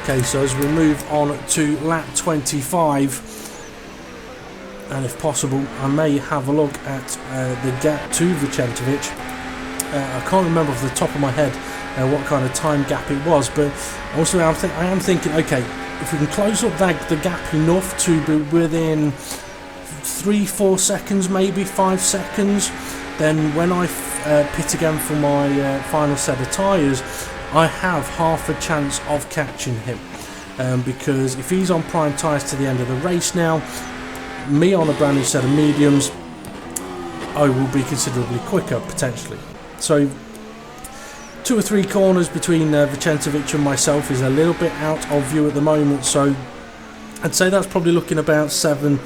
Okay, so as we move on to lap 25, and if possible, I may have a look at the gap to Vicentovic. I can't remember off the top of my head what kind of time gap it was, but also I am thinking, okay, if we can close up the gap enough to be within 3-4 seconds, maybe 5 seconds, then when I pit again for my final set of tyres, I have half a chance of catching him, because if he's on prime tyres to the end of the race now, me on a brand new set of mediums, I will be considerably quicker potentially. So 2 or 3 corners between Vicentovic and myself is a little bit out of view at the moment, so I'd say that's probably looking about 7-8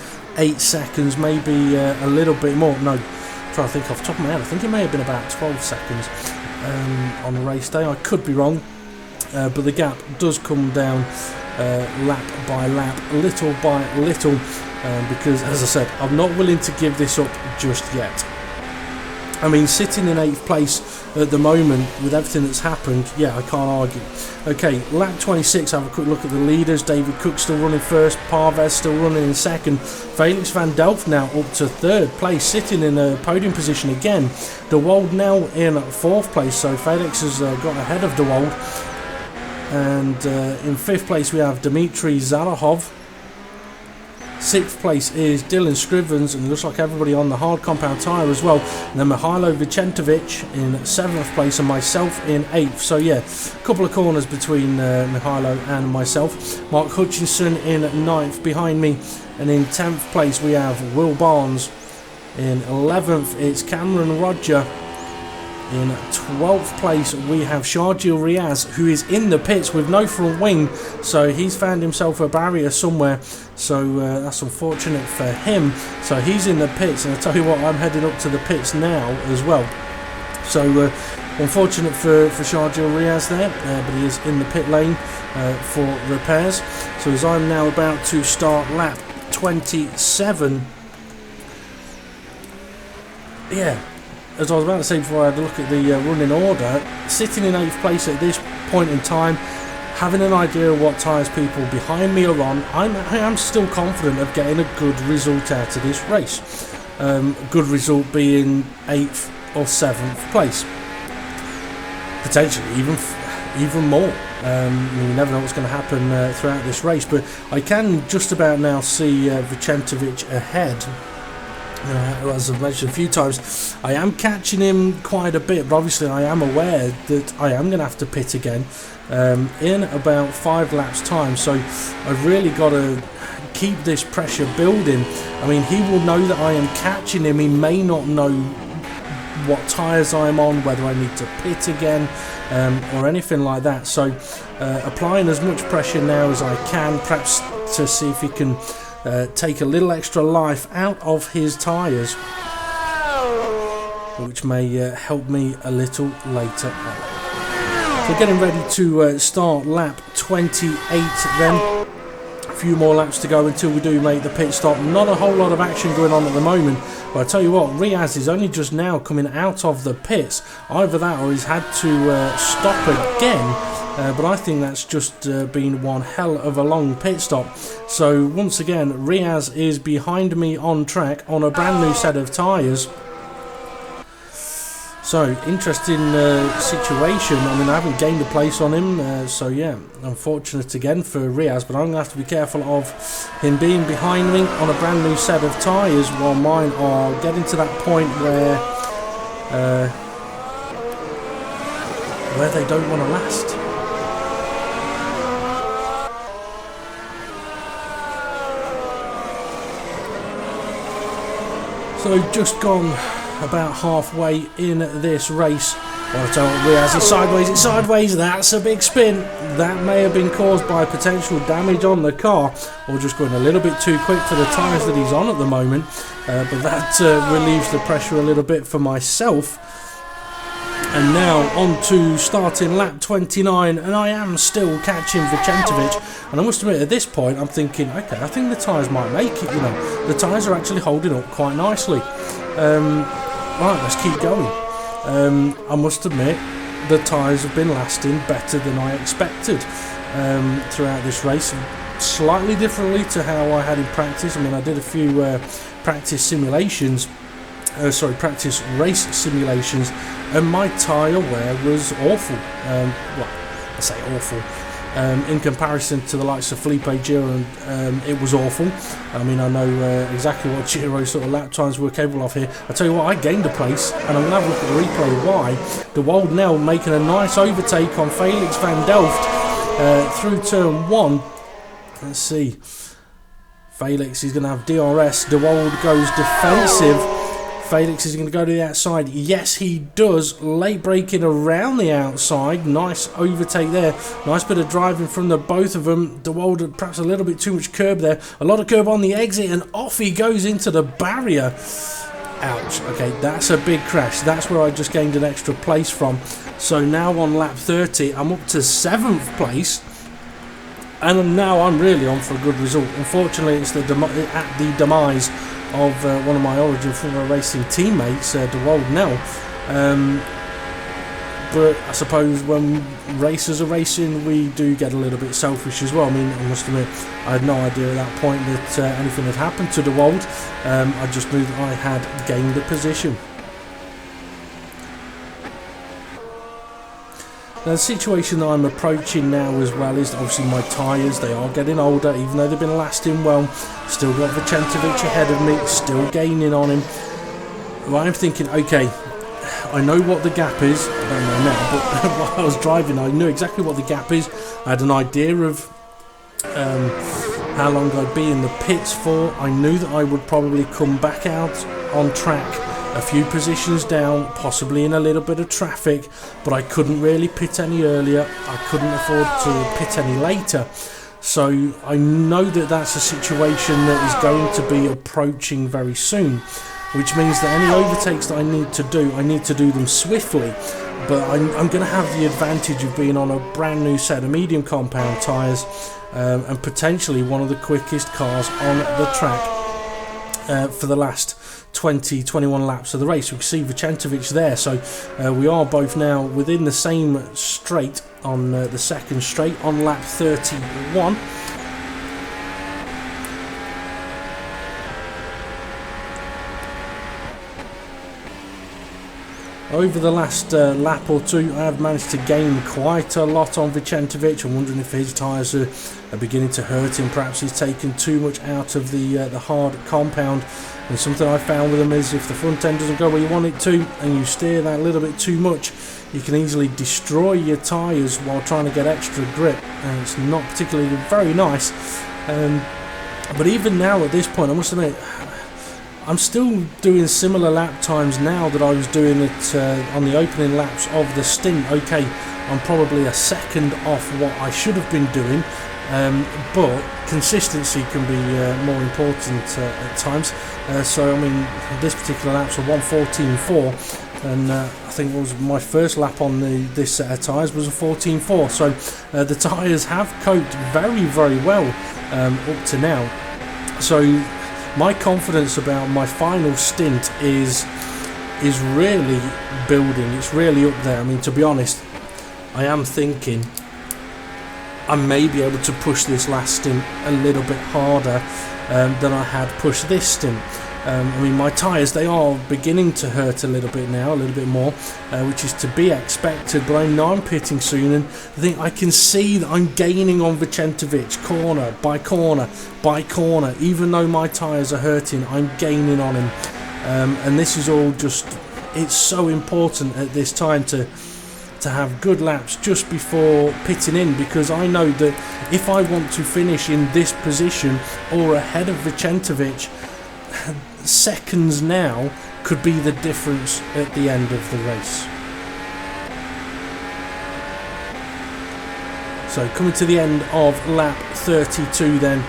seconds, maybe a little bit more. No, I'm trying to think off the top of my head, I think it may have been about 12 seconds on the race day. I could be wrong, but the gap does come down lap by lap, little by little, because as I said, I'm not willing to give this up just yet. I mean, sitting in 8th place at the moment with everything that's happened, yeah, I can't argue. Okay, lap 26, have a quick look at the leaders. David Cook still running first, Parvez still running in second, Felix van Delft now up to 3rd place, sitting in a podium position again. De Wolde now in 4th place, so Felix has got ahead of De Wolde. And in 5th place we have Dmitry Zarahov. 6th place is Dylan Scrivens, and it looks like everybody on the hard compound tyre as well. And then Mihailo Vicentovic in 7th place and myself in 8th. So yeah, a couple of corners between Mihailo and myself. Mark Hutchinson in 9th behind me, and in 10th place we have Will Barnes. In 11th it's Cameron Roger. In 12th place we have Sharjil Riaz, who is in the pits with no front wing, so he's found himself a barrier somewhere, so that's unfortunate for him. So he's in the pits, and I tell you what, I'm heading up to the pits now as well. So unfortunate for Sharjil Riaz there, but he is in the pit lane for repairs. So as I'm now about to start lap 27, yeah, as I was about to say before I had a look at the running order, sitting in 8th place at this point in time, having an idea of what tyres people behind me are on, I am still confident of getting a good result out of this race. Good result being 8th or 7th place. Potentially even more. You never know what's going to happen throughout this race, but I can just about now see Vicentovic ahead. As I've mentioned a few times, I am catching him quite a bit, but obviously I am aware that I am going to have to pit again in about 5 laps time, so I've really got to keep this pressure building. I mean, he will know that I am catching him, he may not know what tyres I'm on, whether I need to pit again or anything like that, so applying as much pressure now as I can, perhaps to see if he can take a little extra life out of his tyres, which may help me a little later on. So getting ready to start lap 28 then. A few more laps to go until we do make the pit stop. Not a whole lot of action going on at the moment, but I tell you what, Riaz is only just now coming out of the pits. Either that or he's had to stop again. But I think that's just been one hell of a long pit stop. So once again, Riaz is behind me on track on a brand new set of tyres. So interesting situation. I mean, I haven't gained a place on him, so yeah, unfortunate again for Riaz, but I'm going to have to be careful of him being behind me on a brand new set of tyres while mine are getting to that point where they don't want to last. So just gone about halfway in this race. Well, I tell you what, Riaz is sideways, that's a big spin. That may have been caused by potential damage on the car, or just going a little bit too quick for the tyres that he's on at the moment, but that relieves the pressure a little bit for myself. And now on to starting lap 29, and I am still catching Vicentovic, and I must admit at this point I'm thinking, okay, I think the tyres might make it, you know, the tyres are actually holding up quite nicely. Right, let's keep going. I must admit the tyres have been lasting better than I expected throughout this race, slightly differently to how I had in practice. I mean, I did a few practice race simulations, and my tyre wear was awful. Well, I say awful. In comparison to the likes of Felipe Giro, it was awful. I mean, I know exactly what Giro's sort of lap times were capable of here. I tell you what, I gained a place, and I'm going to have a look at the replay why. De Wolde now making a nice overtake on Felix van Delft through turn 1. Let's see. Felix is going to have DRS. De Wolde goes defensive. Felix is going to go to the outside. Yes, he does. Late braking around the outside. Nice overtake there. Nice bit of driving from the both of them. De Wolde perhaps a little bit too much curb there. A lot of curb on the exit, and off he goes into the barrier. Ouch. Okay, that's a big crash. That's where I just gained an extra place from. So now on lap 30, I'm up to 7th place. And now I'm really on for a good result. Unfortunately, it's at the demise of one of my Origin FrontRowRacin teammates, De Wolde now. But I suppose when racers are racing, we do get a little bit selfish as well. I mean, I must admit, I had no idea at that point that anything had happened to De Wolde. I just knew that I had gained a position. Now, the situation that I'm approaching now as well is obviously my tyres. They are getting older, even though they've been lasting well. Still got Vicentovic ahead of me, still gaining on him. Well, I'm thinking, okay, I know what the gap is. I don't know now, but while I was driving, I knew exactly what the gap is. I had an idea of how long I'd be in the pits for. I knew that I would probably come back out on track a few positions down, possibly in a little bit of traffic, but I couldn't really pit any earlier. I couldn't afford to pit any later. So I know that that's a situation that is going to be approaching very soon, which means that any overtakes that I need to do them swiftly. But I'm going to have the advantage of being on a brand new set of medium compound tyres and potentially one of the quickest cars on the track for the last 21 laps of the race. We can see Vicentovic there, so we are both now within the same straight on the second straight on lap 31. Over the last lap or two, I have managed to gain quite a lot on Vicentovic. I'm wondering if his tyres are beginning to hurt him. Perhaps he's taken too much out of the hard compound. And something I found with him is if the front end doesn't go where you want it to, and you steer that a little bit too much, you can easily destroy your tyres while trying to get extra grip, and it's not particularly very nice. But even now at this point, I must admit, I'm still doing similar lap times now that I was doing it on the opening laps of the stint. Okay, I'm probably a second off what I should have been doing, but consistency can be more important at times. So I mean, this particular lap's a 1:14.4, and I think it was my first lap on this set of tyres was a 14.4. So the tyres have coped very, very well up to now. So my confidence about my final stint is really building. It's really up there. I mean, to be honest, I am thinking I may be able to push this last stint a little bit harder than I had pushed this stint. I mean, my tyres, they are beginning to hurt a little bit now, a little bit more, which is to be expected, but I know I'm pitting soon, and I think I can see that I'm gaining on Vicentovic corner by corner by corner. Even though my tyres are hurting, I'm gaining on him, and this is all just, it's so important at this time to have good laps just before pitting in, because I know that if I want to finish in this position or ahead of Vicentovic, seconds now could be the difference at the end of the race. So coming to the end of lap 32 then,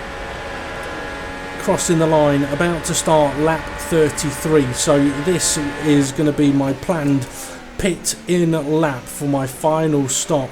crossing the line, about to start lap 33. So this is going to be my planned pit in lap for my final stop.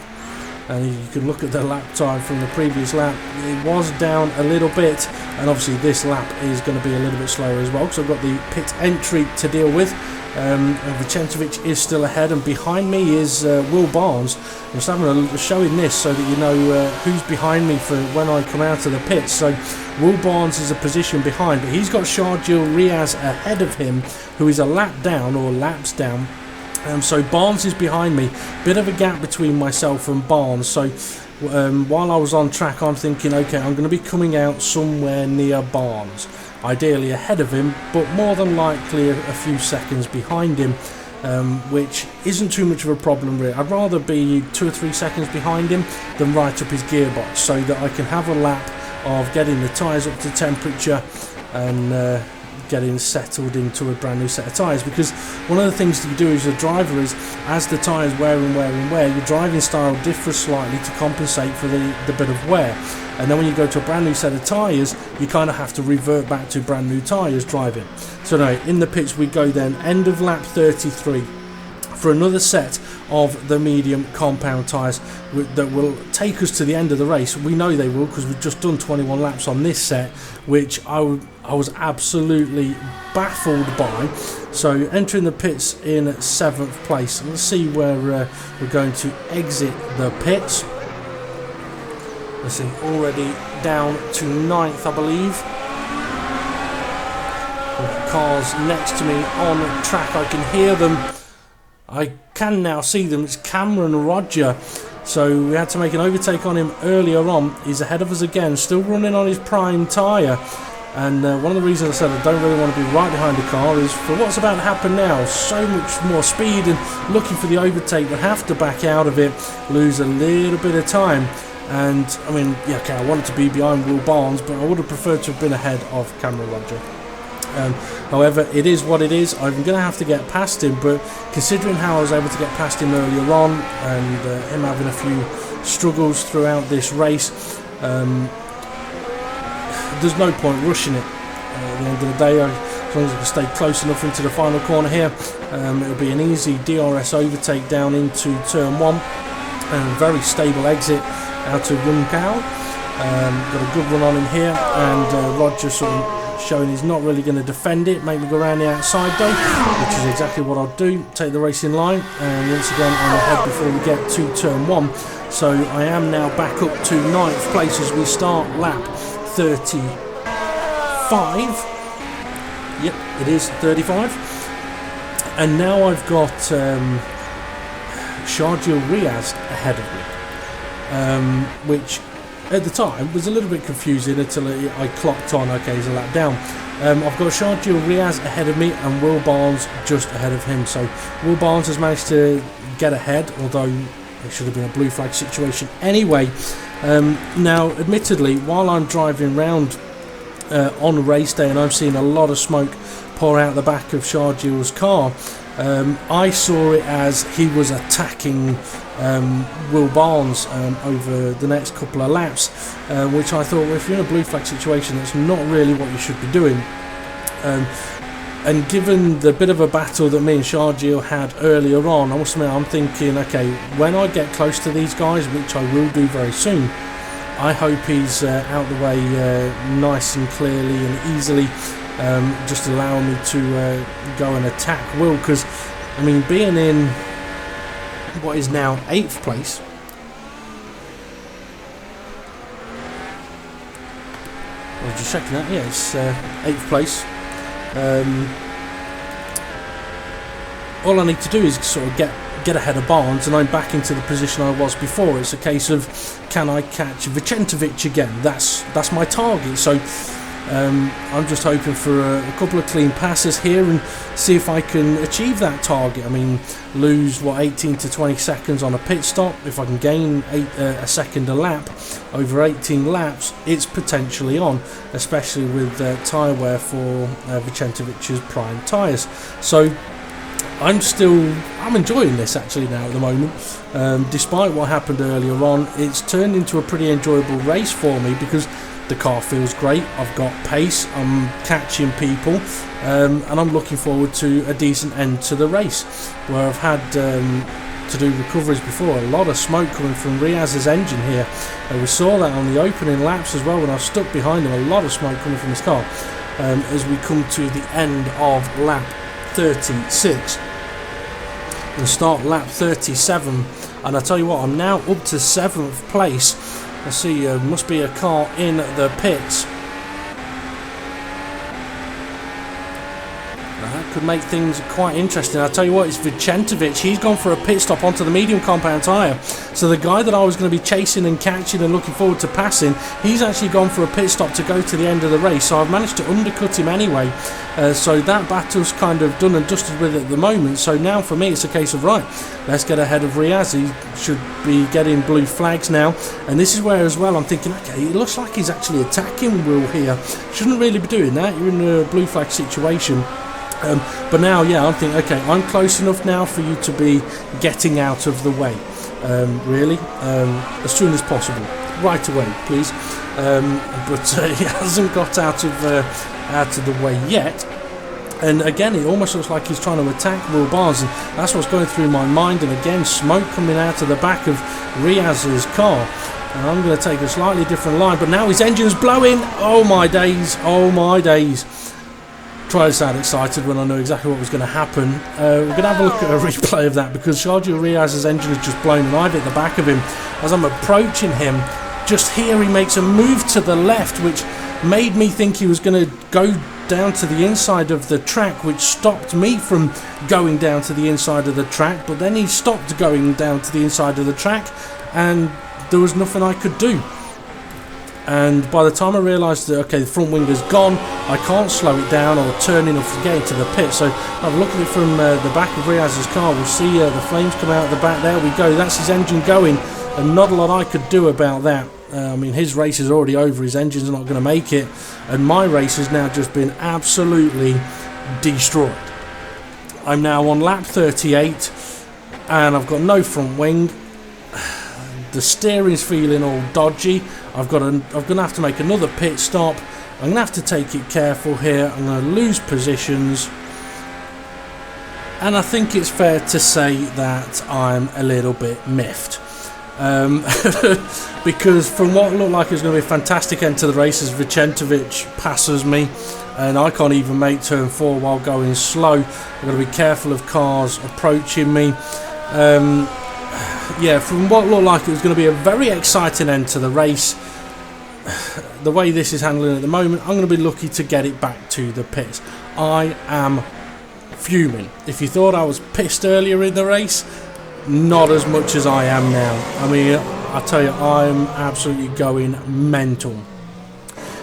And you can look at the lap time from the previous lap, it was down a little bit, and obviously this lap is going to be a little bit slower as well, because I've got the pit entry to deal with. And Vicentovic is still ahead, and behind me is Will Barnes. I'm just showing this so that you know who's behind me for when I come out of the pits. So Will Barnes is a position behind, but he's got Sharjil Riaz ahead of him, who is a lap down, or laps down. So Barnes is behind me, bit of a gap between myself and Barnes. So while I was on track, I'm thinking, okay, I'm going to be coming out somewhere near Barnes, ideally ahead of him, but more than likely a few seconds behind him, which isn't too much of a problem really. I'd rather be 2 or 3 seconds behind him than right up his gearbox, so that I can have a lap of getting the tyres up to temperature and getting settled into a brand new set of tyres. Because one of the things that you do as a driver is, as the tyres wear and wear and wear, your driving style differs slightly to compensate for the bit of wear, and then when you go to a brand new set of tyres, you kind of have to revert back to brand new tyres driving. So no, in the pits we go then, end of lap 33, for another set of the medium compound tyres that will take us to the end of the race. We know they will, because we've just done 21 laps on this set, which I was absolutely baffled by. So entering the pits in 7th place. Let's see where we're going to exit the pits. Let's see, already down to 9th, I believe. The cars next to me on track, I can hear them. I can now see them. It's Cameron Roger. So we had to make an overtake on him earlier on. He's ahead of us again, still running on his prime tyre. And one of the reasons I said I don't really want to be right behind the car is for what's about to happen now. So much more speed, and looking for the overtake, but have to back out of it, lose a little bit of time. And I mean, yeah, okay, I wanted to be behind Will Barnes, but I would have preferred to have been ahead of Cameron Roger. However, it is what it is. I'm going to have to get past him, but considering how I was able to get past him earlier on, and him having a few struggles throughout this race, there's no point rushing it. At the end of the day, as long as I can stay close enough into the final corner here, it'll be an easy DRS overtake down into turn 1, and very stable exit out of Yunkao. Got a good run on him here, and Roger sort of showing he's not really going to defend it, make me go around the outside though, which is exactly what I'll do, take the race in line, and once again I'm ahead before we get to turn 1. So I am now back up to 9th place as we start lap 35. Yep, it is 35. And now I've got Sharjeel Riaz ahead of me, which at the time was a little bit confusing until I clocked on, okay, he's a lap down. I've got Sharjeel Riaz ahead of me and Will Barnes just ahead of him. So Will Barnes has managed to get ahead, although it should have been a blue flag situation anyway. Now, admittedly, while I'm driving round on race day and I'm seeing a lot of smoke pour out the back of Sharjeel's car, I saw it as he was attacking Will Barnes over the next couple of laps, which I thought, well, if you're in a blue flag situation, that's not really what you should be doing. And given the bit of a battle that me and Sharjeel had earlier on, I must admit, I'm thinking, okay, when I get close to these guys, which I will do very soon, I hope he's out the way nice and clearly and easily, just allowing me to go and attack Will, because, I mean, being in what is now 8th place, I was just checking that, yeah, it's 8th place. All I need to do is sort of get ahead of Barnes, and I'm back into the position I was before. It's a case of, can I catch Vicentovic again? That's my target. So I'm just hoping for a couple of clean passes here and see if I can achieve that target. I mean, lose 18 to 20 seconds on a pit stop. If I can gain a second a lap over 18 laps, it's potentially on, especially with tyre wear for Vicentovic's prime tyres. So I'm enjoying this actually now at the moment. Despite what happened earlier on, it's turned into a pretty enjoyable race for me because the car feels great. I've got pace, I'm catching people, and I'm looking forward to a decent end to the race, where I've had to do recoveries before. A lot of smoke coming from Riaz's engine here. We saw that on the opening laps as well when I was stuck behind him. A lot of smoke coming from his car as we come to the end of lap 36 and start lap 37, and I tell you what, I'm now up to 7th place. I see must be a car in the pits. That could make things quite interesting. I'll tell you what, it's Vicentovic. He's gone for a pit stop onto the medium compound tyre. So the guy that I was going to be chasing and catching and looking forward to passing, he's actually gone for a pit stop to go to the end of the race. So I've managed to undercut him anyway. So that battle's kind of done and dusted with at the moment. So now for me it's a case of, right, let's get ahead of Riaz. He should be getting blue flags now. And this is where as well I'm thinking, okay, it looks like he's actually attacking Will here. Shouldn't really be doing that. You're in a blue flag situation. But now, yeah, I'm thinking, okay, I'm close enough now for you to be getting out of the way, really, as soon as possible, right away, please. But he hasn't got out of the way yet. And again, it almost looks like he's trying to attack Will Barnes, and that's what's going through my mind. And again, smoke coming out of the back of Riaz's car. And I'm going to take a slightly different line, but now his engine's blowing. Oh my days, oh my days. Try to sound excited when I know exactly what was going to happen. We're going to have a look at a replay of that, because Sharjeel Riaz's engine has just blown and I've hit the back of him. As I'm approaching him, just here he makes a move to the left, which made me think he was going to go down to the inside of the track, which stopped me from going down to the inside of the track. But then he stopped going down to the inside of the track and there was nothing I could do. And by the time I realised that, okay, the front wing is gone, I can't slow it down or turn enough to get into the pit. So have a look at it from the back of Riaz's car. We'll see the flames come out the back. There we go. That's his engine going, and not a lot I could do about that. I mean, his race is already over. His engine's not going to make it, and my race has now just been absolutely destroyed. I'm now on lap 38, and I've got no front wing. The steering's feeling all dodgy. I'm going to have to make another pit stop. I'm going to have to take it careful here. I'm going to lose positions. And I think it's fair to say that I'm a little bit miffed. Because from what looked like it was going to be a fantastic end to the race, as Vicentovic passes me, and I can't even make turn 4 while going slow. I've got to be careful of cars approaching me. Yeah, from what looked like it was going to be a very exciting end to the race, the way this is handling at the moment, I'm going to be lucky to get it back to the pits. I am fuming. If you thought I was pissed earlier in the race, not as much as I am now. I mean, I tell you, I'm absolutely going mental.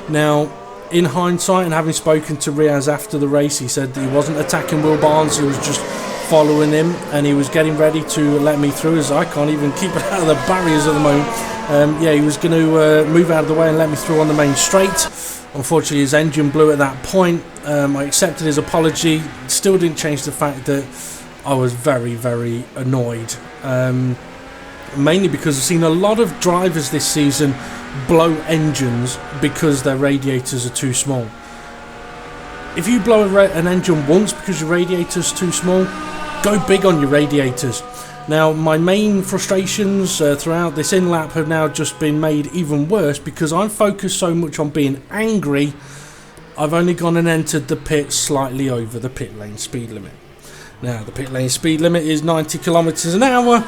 Now, in hindsight, and having spoken to Riaz after the race, he said that he wasn't attacking Will Barnes, he was just following him, and he was getting ready to let me through, as I can't even keep it out of the barriers at the moment. Yeah, he was going to move out of the way and let me through on the main straight. Unfortunately, his engine blew at that point. I accepted his apology. Still didn't change the fact that I was very, very annoyed. Mainly because I've seen a lot of drivers this season blow engines because their radiators are too small. If you blow an engine once because your radiator's too small, go big on your radiators. Now, my main frustrations throughout this in-lap have now just been made even worse because I'm focused so much on being angry, I've only gone and entered the pit slightly over the pit lane speed limit. Now, the pit lane speed limit is 90 kilometers an hour,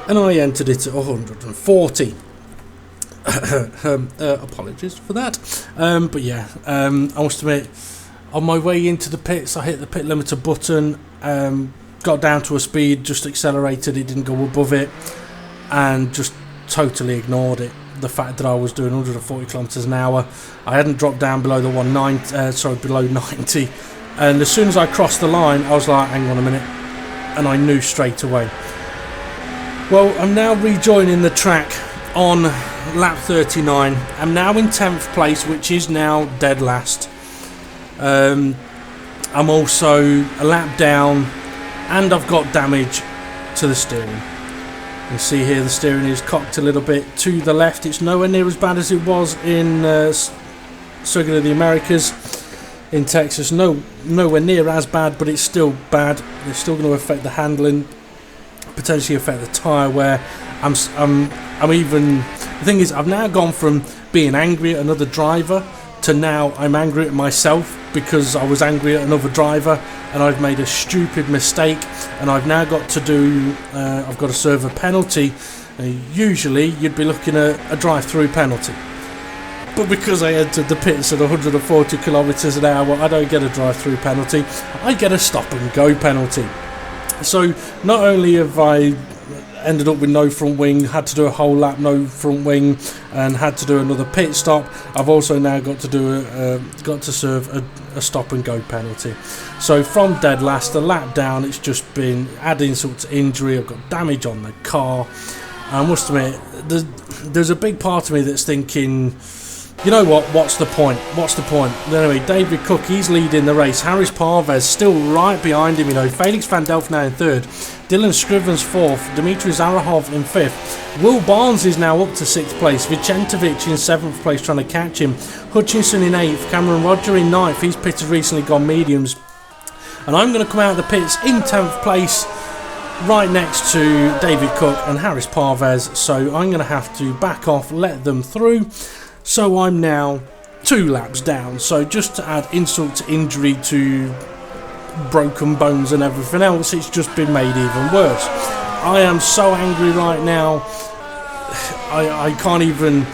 and I entered it at 140. Apologies for that. But yeah, I must admit, on my way into the pits, I hit the pit limiter button, got down to a speed, just accelerated, it didn't go above it, and just totally ignored it. The fact that I was doing 140 kilometers an hour, I hadn't dropped down below the below 90, and as soon as I crossed the line, I was like, hang on a minute, and I knew straight away. Well, I'm now rejoining the track on lap 39. I'm now in 10th place, which is now dead last. I'm also a lap down, and I've got damage to the steering. You can see here the steering is cocked a little bit to the left. It's nowhere near as bad as it was in Circuit of the Americas in Texas. Nowhere near as bad, but it's still bad. It's still going to affect the handling, potentially affect the tyre wear. I'm even, the thing is, I've now gone from being angry at another driver to now I'm angry at myself because I was angry at another driver and I've made a stupid mistake, and I've now got to do I've got to serve a penalty. Usually you'd be looking at a drive-through penalty, but because I entered the pits at 140 kilometers an hour, I don't get a drive-through penalty, I get a stop-and-go penalty. So not only have I ended up with no front wing, had to do a whole lap no front wing, and had to do another pit stop, I've also now got to do got to serve a stop and go penalty. So from dead last, a lap down, it's just been adding insult to injury. I've got damage on the car. I must admit, there's a big part of me that's thinking, you know what, what's the point? What's the point? Anyway, David Cook, he's leading the race. Harris Parvez still right behind him, you know. Felix van Delft now in third. Dylan Scrivens fourth. Dmitry Zarahov in fifth. Will Barnes is now up to 6th place. Vicentovic in 7th place trying to catch him. Hutchinson in 8th. Cameron Roger in 9th. He's pitted recently, gone mediums. And I'm going to come out of the pits in 10th place, right next to David Cook and Harris Parvez. So I'm going to have to back off, let them through. So I'm now 2 laps down. So just to add insult to injury to broken bones and everything else, it's just been made even worse. I am so angry right now. I can't even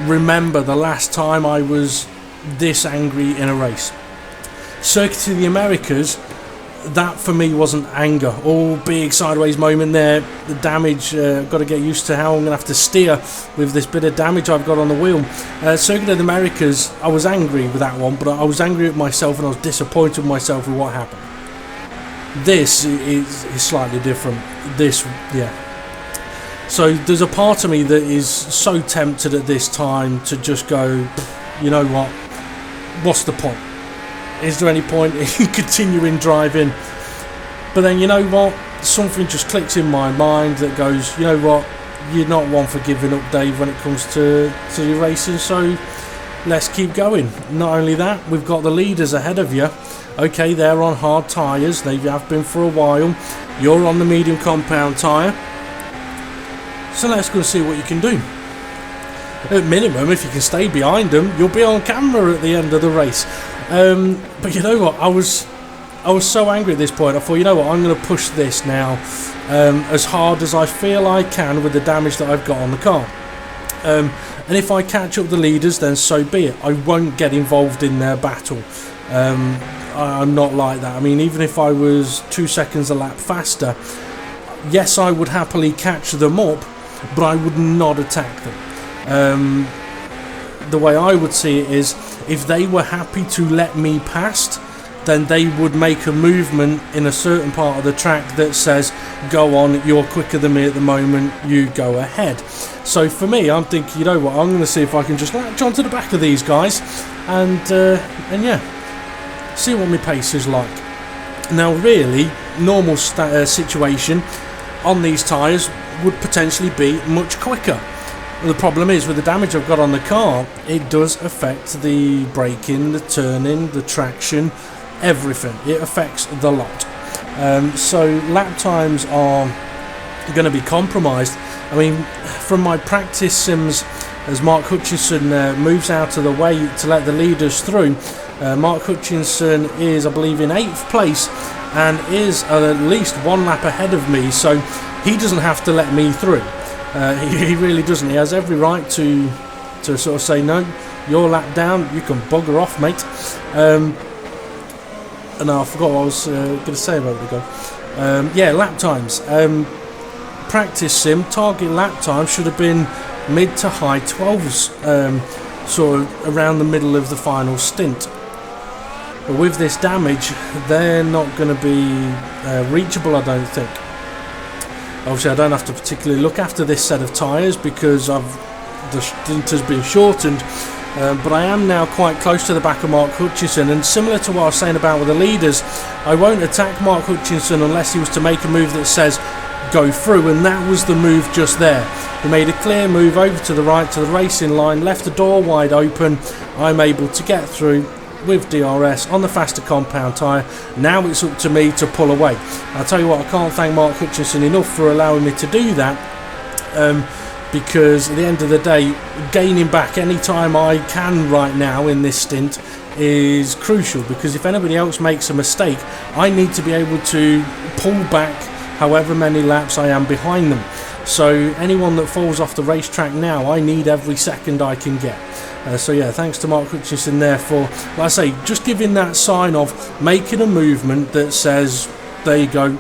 remember the last time I was this angry in a race. Circuit of the Americas, that for me wasn't anger. All big sideways moment there. The damage, got to get used to how I'm going to have to steer with this bit of damage I've got on the wheel. Circuit of the Americas, I was angry with that one, but I was angry at myself and I was disappointed with myself with what happened. This is slightly different. This, yeah. So there's a part of me that is so tempted at this time to just go, you know what, what's the point? Is there any point in continuing driving? But then, you know what, something just clicks in my mind that goes, you know what, you're not one for giving up, Dave, when it comes to your racing, so let's keep going. Not only that, we've got the leaders ahead of you. Okay, they're on hard tyres, they have been for a while. You're on the medium compound tyre. So let's go see what you can do. At minimum, if you can stay behind them, you'll be on camera at the end of the race. But you know what, I was so angry at this point. I thought, you know what, I'm going to push this now as hard as I feel I can with the damage that I've got on the car. And if I catch up the leaders, then so be it. I won't get involved in their battle. I'm not like that. I mean, even if I was 2 seconds a lap faster, yes, I would happily catch them up, but I would not attack them. The way I would see it is, if they were happy to let me past, then they would make a movement in a certain part of the track that says, go on, you're quicker than me at the moment, you go ahead. So for me, I'm thinking, you know what, I'm going to see if I can just latch onto the back of these guys and yeah, see what my pace is like. Now really, normal situation on these tyres would potentially be much quicker. The problem is, with the damage I've got on the car, it does affect the braking, the turning, the traction, everything. It affects the lot. So lap times are going to be compromised. I mean, from my practice sims, as Mark Hutchinson moves out of the way to let the leaders through, Mark Hutchinson is, I believe, in 8th place and is at least 1 lap ahead of me, so he doesn't have to let me through. He really doesn't. He has every right to sort of say, no, your lap down, you can bugger off, mate. And I forgot what I was going to say about it ago. Yeah, lap times. Practice sim, target lap time should have been mid to high 12s, sort of around the middle of the final stint. But with this damage, they're not going to be reachable, I don't think. Obviously, I don't have to particularly look after this set of tyres because the stint has been shortened, but I am now quite close to the back of Mark Hutchinson, and similar to what I was saying about with the leaders, I won't attack Mark Hutchinson unless he was to make a move that says go through, and that was the move just there. He made a clear move over to the right to the racing line, left the door wide open. I'm able to get through with DRS on the faster compound tyre. Now it's up to me to pull away. I'll tell you what, I can't thank Mark Hutchinson enough for allowing me to do that, because at the end of the day, gaining back any time I can right now in this stint is crucial, because if anybody else makes a mistake, I need to be able to pull back however many laps I am behind them. So anyone that falls off the racetrack now, I need every second I can get. So yeah, thanks to Mark Hutchinson there for, like I say, just giving that sign of making a movement that says, there you go,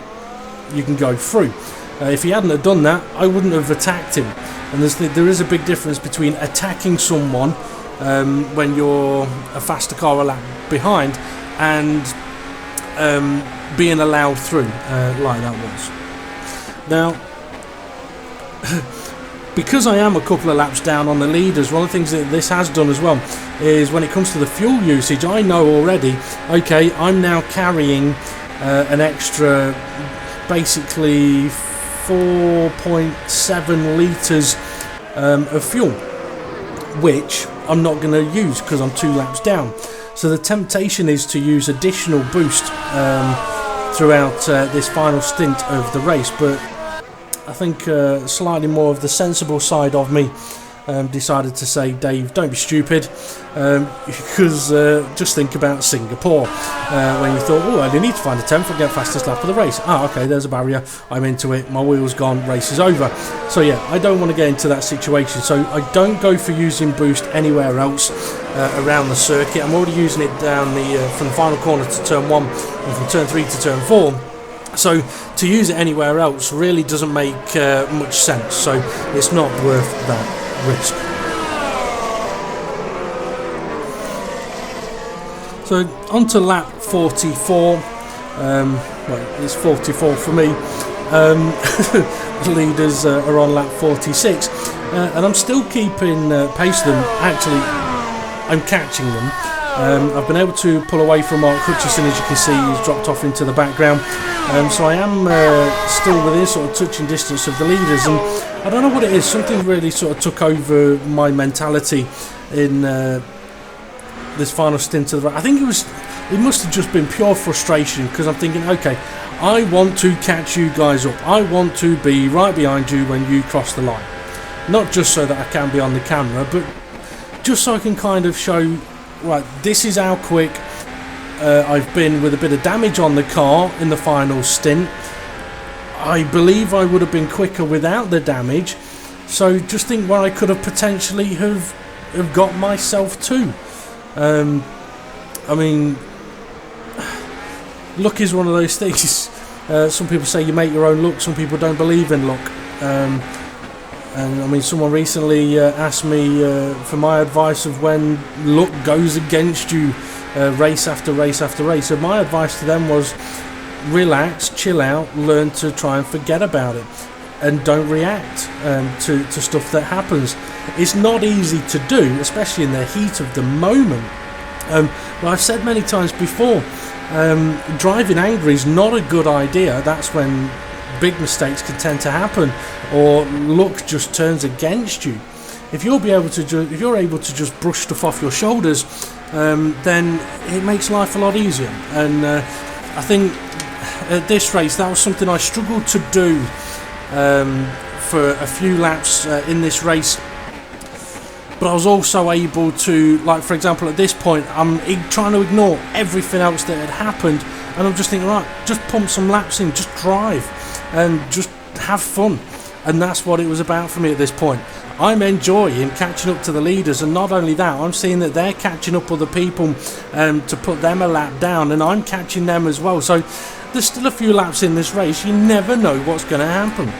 you can go through. If he hadn't have done that, I wouldn't have attacked him. And there is a big difference between attacking someone when you're a faster car a lap behind and being allowed through like that was. Now, because I am a couple of laps down on the leaders, one of the things that this has done as well is when it comes to the fuel usage, I know already, okay, I'm now carrying an extra basically 4.7 litres of fuel, which I'm not going to use because I'm 2 laps down. So the temptation is to use additional boost throughout this final stint of the race, but I think slightly more of the sensible side of me decided to say, Dave, don't be stupid, because just think about Singapore, when you thought, oh, I only need to find a 10th, I'll get fastest lap of the race. Okay, there's a barrier, I'm into it, my wheel's gone, race is over. So yeah, I don't want to get into that situation, so I don't go for using boost anywhere else around the circuit. I'm already using it down from the final corner to turn 1 and from turn 3 to turn 4. So to use it anywhere else really doesn't make much sense, so it's not worth that risk. So on to lap 44, well, it's 44 for me. The leaders are on lap 46, and I'm still keeping pace with them. Actually, I'm catching them. I've been able to pull away from Mark Hutchinson, as you can see, he's dropped off into the background. So I am still within sort of touching distance of the leaders, and I don't know what it is, something really sort of took over my mentality in this final stint of the race. I think it must have just been pure frustration, because I'm thinking, okay, I want to catch you guys up, I want to be right behind you when you cross the line, not just so that I can be on the camera, but just so I can kind of show, right, this is how quick I've been with a bit of damage on the car in the final stint. I believe I would have been quicker without the damage, so just think where I could have potentially have got myself to. I mean, luck is one of those things. Some people say you make your own luck, some people don't believe in luck. And I mean, someone recently asked me for my advice of when luck goes against you race after race after race. So my advice to them was relax, chill out, learn to try and forget about it, and don't react to stuff that happens. It's not easy to do, especially in the heat of the moment. But I've said many times before, driving angry is not a good idea. That's when big mistakes can tend to happen, or luck just turns against you. If you're able to just brush stuff off your shoulders, then it makes life a lot easier. And I think at this race, that was something I struggled to do for a few laps in this race. But I was also able to, like for example, at this point, I'm trying to ignore everything else that had happened, and I'm just thinking, right, just pump some laps in, just drive, and just have fun. And that's what it was about for me at this point. I'm enjoying catching up to the leaders, and not only that, I'm seeing that they're catching up other people to put them a lap down, and I'm catching them as well. So there's still a few laps in this race. You never know what's going to happen.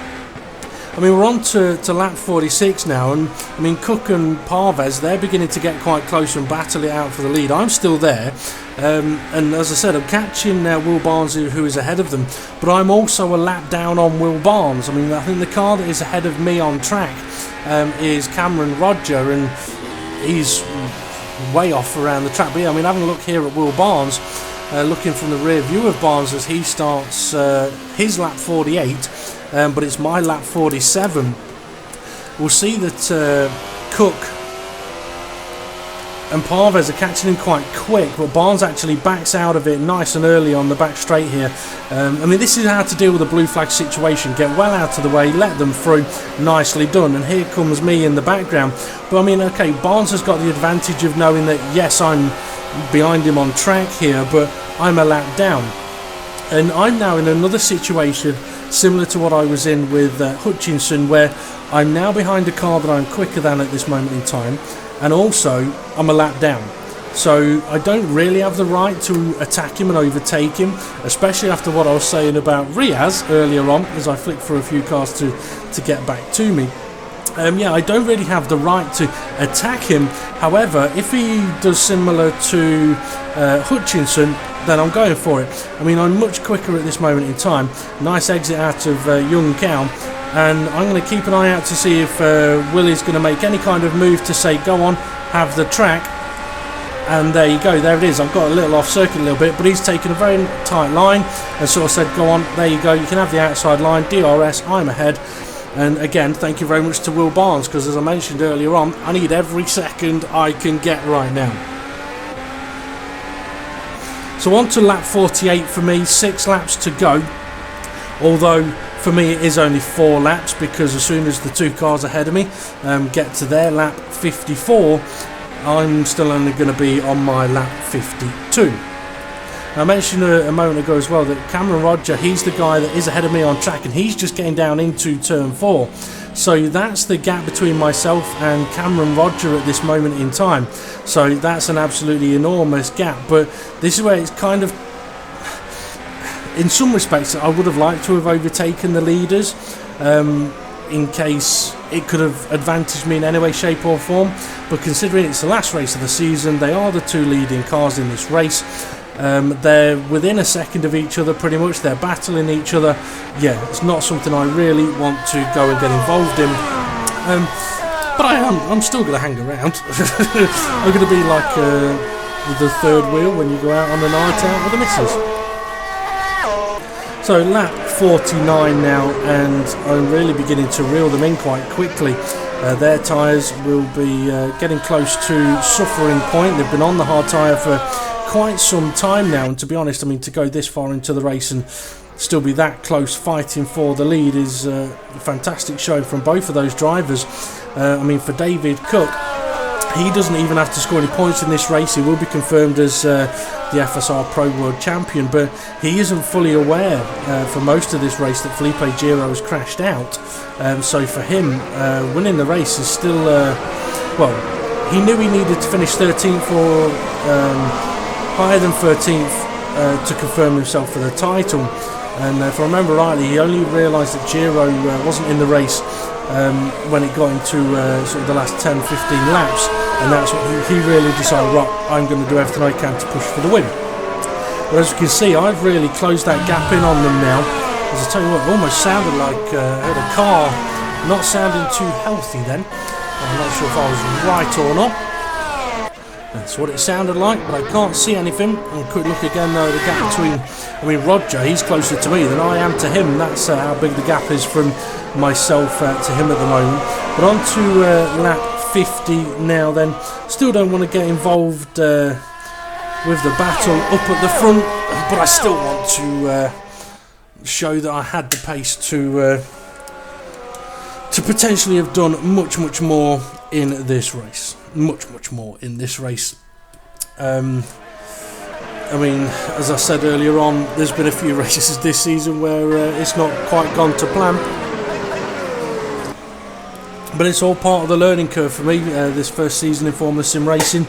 I mean, we're on to lap 46 now, and I mean, Cook and Parvez, they're beginning to get quite close and battle it out for the lead. I'm still there, and as I said, I'm catching Will Barnes, who is ahead of them, but I'm also a lap down on Will Barnes. I mean, I think the car that is ahead of me on track is Cameron Roger, and he's way off around the track. But yeah, I mean, having a look here at Will Barnes, looking from the rear view of Barnes as he starts his lap 48, but it's my lap 47. We'll see that Cook and Parvez are catching him quite quick, but Barnes actually backs out of it nice and early on the back straight here. I mean, this is how to deal with a blue flag situation. Get well out of the way, let them through, nicely done. And here comes me in the background. But I mean, okay, Barnes has got the advantage of knowing that, yes, I'm behind him on track here, but I'm a lap down. And I'm now in another situation similar to what I was in with Hutchinson, where I'm now behind a car that I'm quicker than at this moment in time, and also I'm a lap down. So I don't really have the right to attack him and overtake him, especially after what I was saying about Riaz earlier on as I flicked through a few cars to get back to me. Yeah, I don't really have the right to attack him. However, if he does similar to Hutchinson, then I'm going for it. I mean, I'm much quicker at this moment in time. Nice exit out of Young Cow, and I'm going to keep an eye out to see if Willie's going to make any kind of move to say, go on, have the track. And there you go, there it is. I've got a little off circuit a little bit, but he's taken a very tight line and sort of said, go on, there you go, you can have the outside line, DRS, I'm ahead. And again, thank you very much to Will Barnes, because as I mentioned earlier on, I need every second I can get right now. So on to lap 48 for me, 6 laps to go. Although for me it is only 4 laps, because as soon as the 2 cars ahead of me get to their lap 54, I'm still only going to be on my lap 52. I mentioned a moment ago as well that Cameron Roger, he's the guy that is ahead of me on track, and he's just getting down into turn 4. So that's the gap between myself and Cameron Roger at this moment in time. So that's an absolutely enormous gap. But this is where it's kind of, in some respects, I would have liked to have overtaken the leaders in case it could have advantaged me in any way, shape or form. But considering it's the last race of the season, they are the 2 leading cars in this race. They're within a second of each other pretty much, they're battling each other. Yeah, it's not something I really want to go and get involved in, but I'm still going to hang around. I'm going to be like the third wheel when you go out on a night out with the missus. So lap 49 now, and I'm really beginning to reel them in quite quickly. Their tyres will be getting close to suffering point. They've been on the hard tyre for quite some time now, and to be honest, I mean, to go this far into the race and still be that close fighting for the lead is a fantastic show from both of those drivers. I mean, for David Cook, he doesn't even have to score any points in this race. He will be confirmed as the FSR Pro World Champion, but he isn't fully aware for most of this race that Felipe Giro has crashed out. So for him, winning the race is still, well, he knew he needed to finish 13th or higher than 13th to confirm himself for the title. And if I remember rightly, he only realised that Giro wasn't in the race when it got into sort of the last 10-15 laps, and that's what he really decided, right, I'm going to do everything I can to push for the win. But as you can see, I've really closed that gap in on them now. As I tell you what, it almost sounded like I had a car not sounding too healthy then. I'm not sure if I was right or not. That's what it sounded like, but I can't see anything. And quick look again though, the gap between, Roger, he's closer to me than I am to him. That's how big the gap is from myself to him at the moment. But on to lap 50 now then. Still don't want to get involved with the battle up at the front, but I still want to show that I had the pace to potentially have done much more in this race. Much more in this race. I mean, as I said earlier on, there's been a few races this season where it's not quite gone to plan, but it's all part of the learning curve for me. This first season in Formula Sim Racing,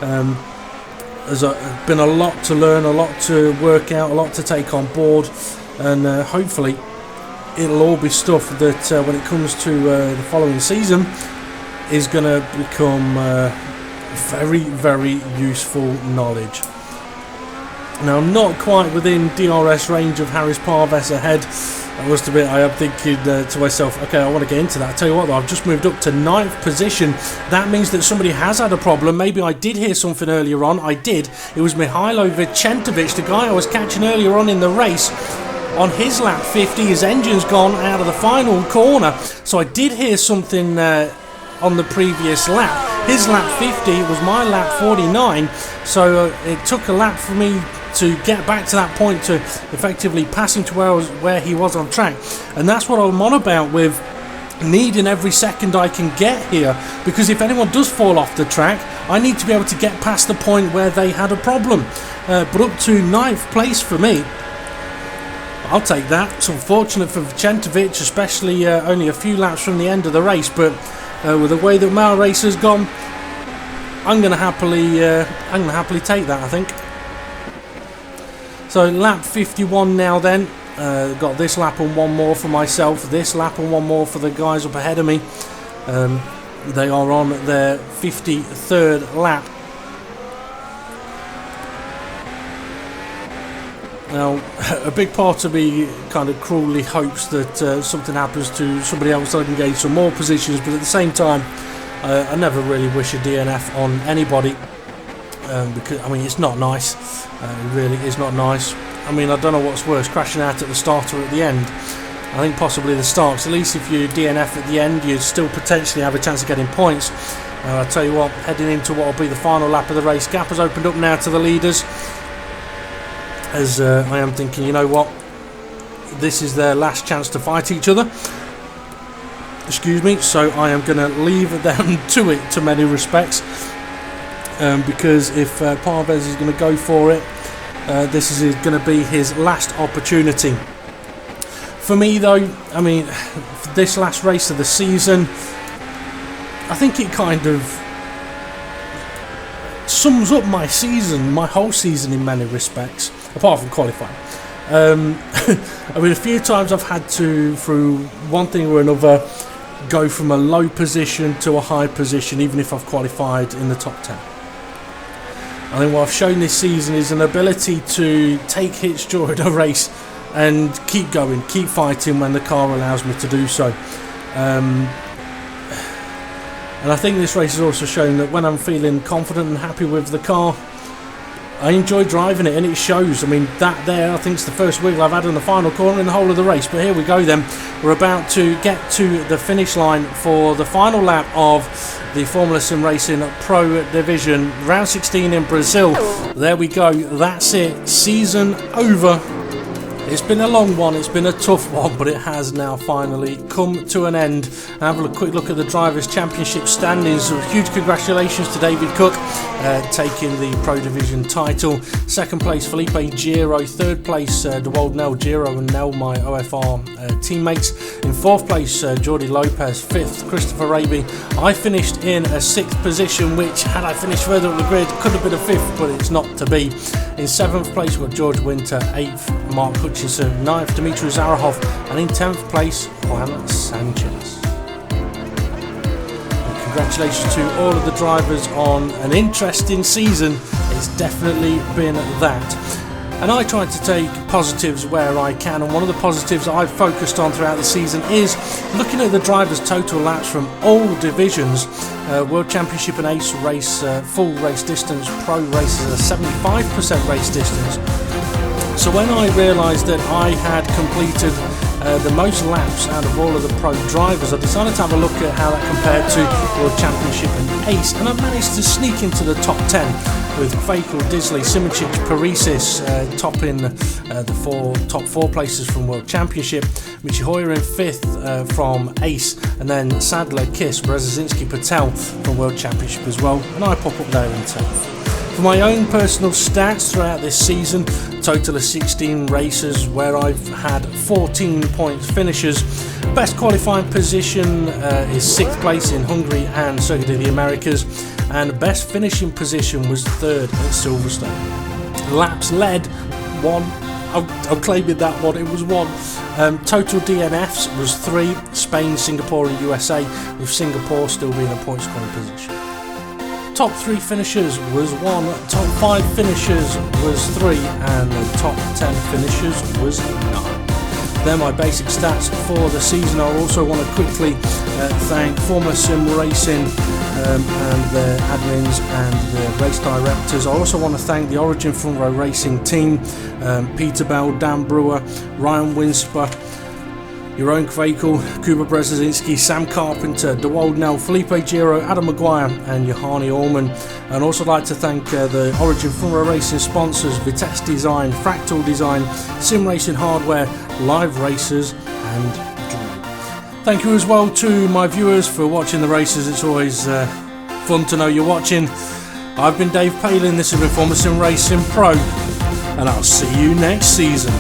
there's been a lot to learn, a lot to work out, a lot to take on board, and hopefully it'll all be stuff that when it comes to the following season is going to become very useful knowledge. Now, I'm not quite within DRS range of Harris Parves ahead. I must admit, I am thinking to myself, okay, I want to get into that. I tell you what though, I've just moved up to 9th position. That means that somebody has had a problem. Maybe I did hear something earlier on. I did. It was Mihailo Vicentovic, the guy I was catching earlier on in the race. On his lap 50, his engine's gone out of the final corner. So I did hear something on the previous lap. His lap 50 was my lap 49. So it took a lap for me to get back to that point, to effectively passing to where he was on track. And that's what I'm on about with needing every second I can get here, because if anyone does fall off the track, I need to be able to get past the point where they had a problem. But up to 9th place for me, I'll take that. It's unfortunate for Vicentovic, especially only a few laps from the end of the race, but with the way that my race has gone, I'm going to happily take that, I think. So lap 51 now then. Got this lap and one more for myself, this lap and one more for the guys up ahead of me. They are on their 53rd lap. Now, a big part of me kind of cruelly hopes that something happens to somebody else so I can gain some more positions, but at the same time, I never really wish a DNF on anybody, because, I mean, it's not nice. It really is not nice. I mean, I don't know what's worse, crashing out at the start or at the end. I think possibly the start, 'cause at least if you DNF at the end, you'd still potentially have a chance of getting points. I'll tell you what, heading into what will be the final lap of the race, gap has opened up now to the leaders, as I am thinking, you know what, this is their last chance to fight each other. Excuse me, so I am going to leave them to it to many respects, because if Parves is going to go for it, this is going to be his last opportunity. For me though, I mean, for this last race of the season, I think it kind of sums up my season, my whole season in many respects, apart from qualifying. I mean, a few times I've had to, through one thing or another, go from a low position to a high position, even if I've qualified in the top 10. I think what I've shown this season is an ability to take hits during a race and keep going, keep fighting when the car allows me to do so. And I think this race has also shown that when I'm feeling confident and happy with the car, I enjoy driving it, and it shows. I mean, that there, I think, is the first wiggle I've had in the final corner in the whole of the race. But here we go then. We're about to get to the finish line for the final lap of the Formula Sim Racing Pro Division, round 16 in Brazil. There we go. That's it. Season over. It's been a long one, it's been a tough one, but it has now finally come to an end. And have a quick look at the Drivers' Championship standings. So huge congratulations to David Cook, taking the Pro Division title. Second place, Felipe Giro. Third place, DeWald Nell Giro and Nell, my OFR teammates. In fourth place, Jordi Lopez. Fifth, Christopher Raby. I finished in a sixth position, which, had I finished further up the grid, could have been a fifth, but it's not to be. In 7th place we've got George Winter, 8th Mark Hutchinson, 9th Dmitry Zarahov, and in 10th place Juan Sanchez. And congratulations to all of the drivers on an interesting season. It's definitely been that. And I try to take positives where I can, and one of the positives I've focused on throughout the season is looking at the drivers' total laps from all divisions. World Championship and Ace race, full race distance, Pro races a 75% race distance. So when I realised that I had completed the most laps out of all of the Pro drivers, I decided to have a look at how that compared to World Championship and Ace, and I managed to sneak into the top 10 with Fakel, Disley, Simicic, Parisis topping the top four places from World Championship, Michihoya in 5th from Ace, and then Sadler, Kiss, Brzezinski, Patel from World Championship as well, and I pop up there in 10th. For my own personal stats throughout this season, total of 16 races where I've had 14 points finishes. Best qualifying position is 6th place in Hungary and Circuit of the Americas, and best finishing position was 3rd at Silverstone. Laps led, 1. I'm claiming that one, it was 1. Total DNFs was 3, Spain, Singapore and USA, with Singapore still being a point scoring position. Top 3 finishers was 1, top 5 finishers was 3, and the top 10 finishers was 9. They're my basic stats for the season. I also want to quickly thank Former Sim Racing and their admins and the race directors. I also want to thank the Origin FrontRowRacin team, Peter Bell, Dan Brewer, Ryan Winsper, Jeroen Kvekel, Kuba Brzezinski, Sam Carpenter, DeWald Nell, Felipe Giro, Adam Maguire and Johanny Allman. And also like to thank the Origin FrontRowRacin sponsors, Vitesse Design, Fractal Design, Sim Racing Hardware, Live Racers and Drew. Thank you as well to my viewers for watching the races. It's always fun to know you're watching. I've been Dave Palin, this has been Former Sim Racing Pro, and I'll see you next season.